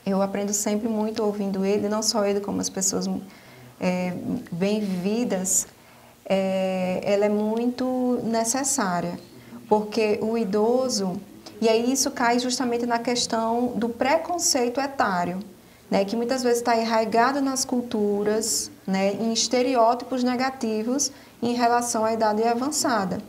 eu aprendo sempre muito ouvindo ele, não só ele, como as pessoas bem vividas, ela é muito necessária, porque o idoso, e aí isso cai justamente na questão do preconceito etário, né, que muitas vezes está arraigado nas culturas, né, em estereótipos negativos em relação à idade avançada.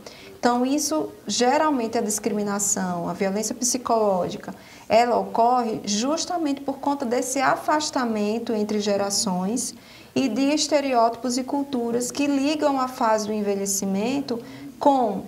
Então, isso, geralmente, a discriminação, a violência psicológica, ela ocorre justamente por conta desse afastamento entre gerações e de estereótipos e culturas que ligam a fase do envelhecimento com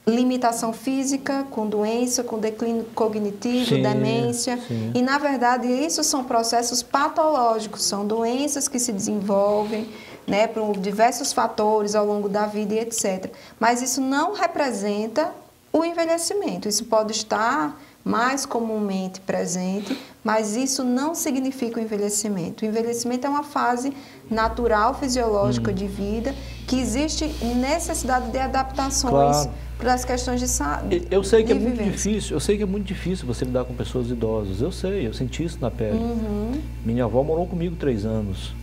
limitação física, com doença, com declínio cognitivo, demência. E, na verdade, isso são processos patológicos, são doenças que se desenvolvem, né, por diversos fatores ao longo da vida e etc. Mas isso não representa o envelhecimento. Isso pode estar mais comumente presente, mas isso não significa o envelhecimento. O envelhecimento é uma fase natural, fisiológica de vida, que existe necessidade de adaptações para as questões de saúde. Eu sei que é muito difícil, você lidar com pessoas idosas. Eu sei, eu senti isso na pele. Minha avó morou comigo 3 anos.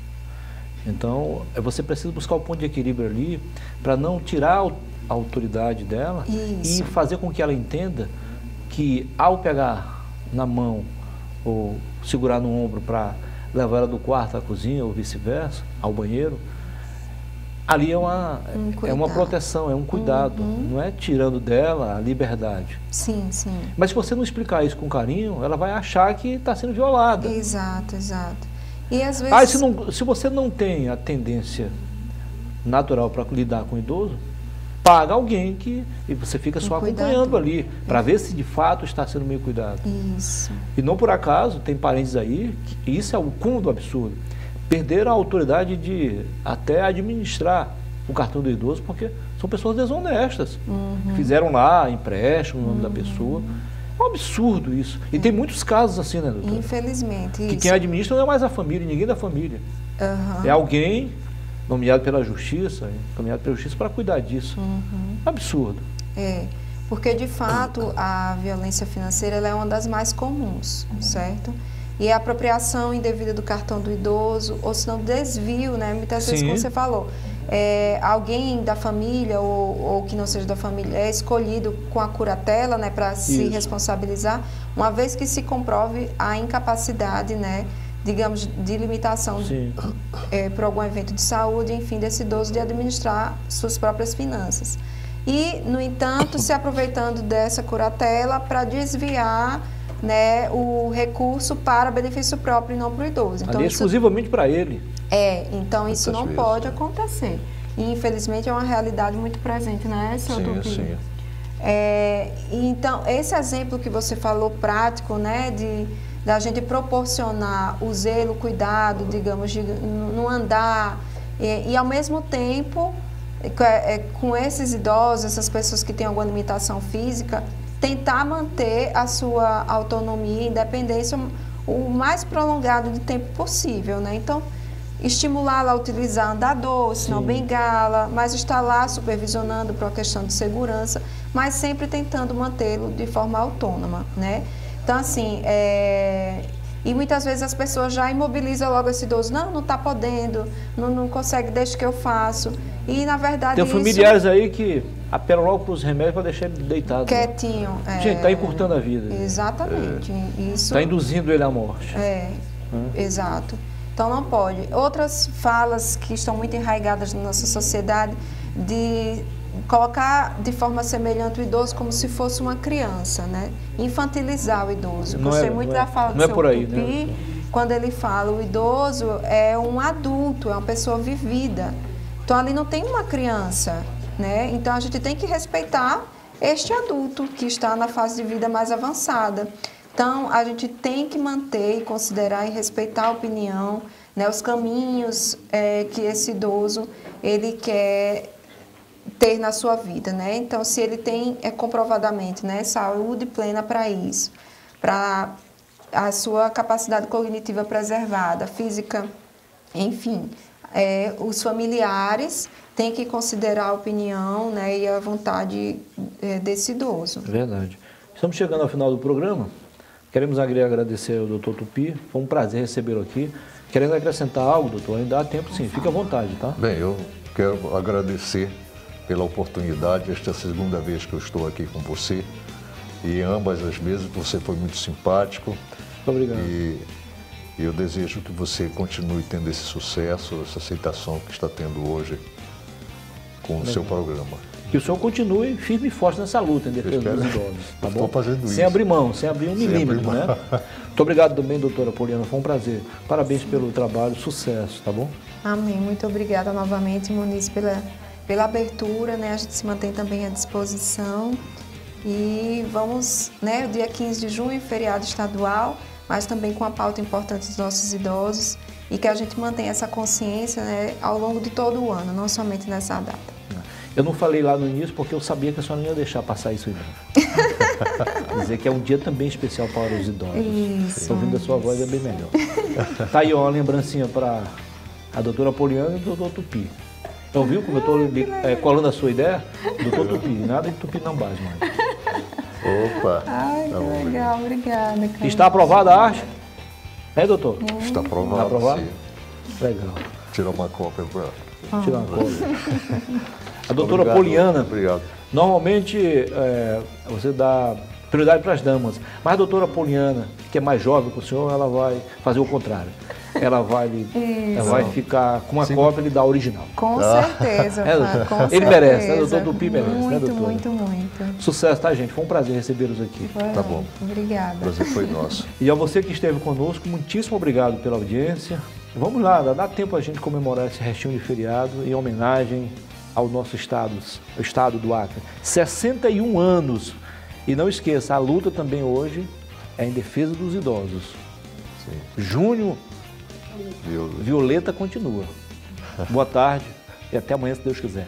Então, você precisa buscar o ponto de equilíbrio ali para não tirar a autoridade dela e fazer com que ela entenda que, ao pegar na mão ou segurar no ombro para levar ela do quarto à cozinha ou vice-versa, ao banheiro, ali é uma proteção, é um cuidado, não é tirando dela a liberdade. Sim. Mas se você não explicar isso com carinho, ela vai achar que está sendo violada. Exato. E às vezes... se você não tem a tendência natural para lidar com o idoso, paga alguém e você fica só acompanhando ali, para ver se de fato está sendo meio cuidado. Isso. E não por acaso, tem parentes aí, que isso é o cúmulo do absurdo, perderam a autoridade de até administrar o cartão do idoso, porque são pessoas desonestas. Fizeram lá empréstimo no nome da pessoa. É um absurdo isso. E tem muitos casos assim, né, doutora? Infelizmente. Que quem administra não é mais a família, ninguém da família. É alguém nomeado pela justiça, para cuidar disso. Absurdo. Porque de fato a violência financeira ela é uma das mais comuns, certo? E a apropriação indevida do cartão do idoso, ou se não desvio, né? Muitas vezes, como você falou, alguém da família ou que não seja da família é escolhido com a curatela, né, para se responsabilizar, uma vez que se comprove a incapacidade, né, digamos, de limitação por algum evento de saúde, enfim, desse idoso de administrar suas próprias finanças. E, no entanto, se aproveitando dessa curatela para desviar, né, o recurso para benefício próprio e não para o idoso. Então, exclusivamente para ele. Então isso não pode acontecer. E, infelizmente, é uma realidade muito presente, né, seu Tupi? Então, esse exemplo que você falou, prático, né, da gente proporcionar o zelo, o cuidado, digamos, no andar, e ao mesmo tempo, com esses idosos, essas pessoas que têm alguma limitação física, tentar manter a sua autonomia e independência o mais prolongado de tempo possível, né? Então, estimulá-la a utilizar andador, se não bengala, mas estar lá supervisionando para uma questão de segurança, mas sempre tentando mantê-lo de forma autônoma, né? Então, assim, e muitas vezes as pessoas já imobilizam logo esse idoso, não está podendo, não consegue, deixa que eu faço. E, na verdade, tem familiares aí que apelam logo para os remédios para deixar ele deitado. Quietinho. Gente, está encurtando a vida. Exatamente. Está induzindo ele à morte. Exato. Então não pode. Outras falas que estão muito enraigadas na nossa sociedade de colocar de forma semelhante o idoso como se fosse uma criança, né? Infantilizar o idoso. Gostei muito da fala do seu Tupi, quando ele fala o idoso é um adulto, é uma pessoa vivida. Então ali não tem uma criança, né? Então a gente tem que respeitar este adulto que está na fase de vida mais avançada. Então a gente tem que manter e considerar e respeitar a opinião, né? Os caminhos que esse idoso ele quer ter na sua vida, né? Então, se ele tem comprovadamente, né, saúde plena para isso, para a sua capacidade cognitiva preservada, física, enfim, os familiares têm que considerar a opinião, né, e a vontade desse idoso. Verdade. Estamos chegando ao final do programa. Queremos agradecer ao doutor Tupi. Foi um prazer recebê-lo aqui. Querendo acrescentar algo, doutor? Ainda há tempo, sim. Fique à vontade, tá? Bem, eu quero agradecer pela oportunidade. Esta é a segunda vez que eu estou aqui com você. E em ambas as vezes você foi muito simpático. Muito obrigado. E eu desejo que você continue tendo esse sucesso, essa aceitação que está tendo hoje com o seu programa. Que o senhor continue firme e forte nessa luta em defesa dos idosos. Tá bom? Estou fazendo isso. Sem abrir mão, sem abrir um milímetro, né? Muito obrigado também, doutora Poliana. Foi um prazer. Parabéns pelo trabalho, sucesso, tá bom? Amém. Muito obrigada novamente, Muniz, pela abertura, né? A gente se mantém também à disposição. E vamos, né? O dia 15 de junho, feriado estadual, mas também com a pauta importante dos nossos idosos e que a gente mantenha essa consciência, né, ao longo de todo o ano, não somente nessa data. Eu não falei lá no início porque eu sabia que a senhora não ia deixar passar isso aí não. Dizer que é um dia também especial para os idosos. Isso. Ouvindo a sua voz é bem melhor. Tá aí uma lembrancinha para a doutora Poliana e o doutor Tupi. Então, viu como eu estou colando a sua ideia? Doutor Tupi, nada de Tupinambás mais. Opa! Ai, que legal, obrigada. Carlos. Está aprovada a arte? É, doutor? Está aprovado. Está aprovado? Sim. Legal. Tirar uma cópia para... Tirar uma cópia. A doutora Poliana, obrigado. Normalmente você dá prioridade para as damas, mas a doutora Poliana, que é mais jovem que o senhor, ela vai fazer o contrário. Ela vai ficar com uma cópia e lhe dar a original. Com certeza, com ele certeza. merece, né? O doutor Tupi merece, muito, né, doutor? Muito. Sucesso, tá, gente? Foi um prazer recebê-los aqui. Tá bom. Obrigada. O prazer foi nosso. E a você que esteve conosco, muitíssimo obrigado pela audiência. Vamos lá, dá tempo a gente comemorar esse restinho de feriado em homenagem ao nosso estado, o estado do Acre. 61 anos. E não esqueça, a luta também hoje é em defesa dos idosos. Sim. Junho, Violeta continua. Boa tarde e até amanhã, se Deus quiser.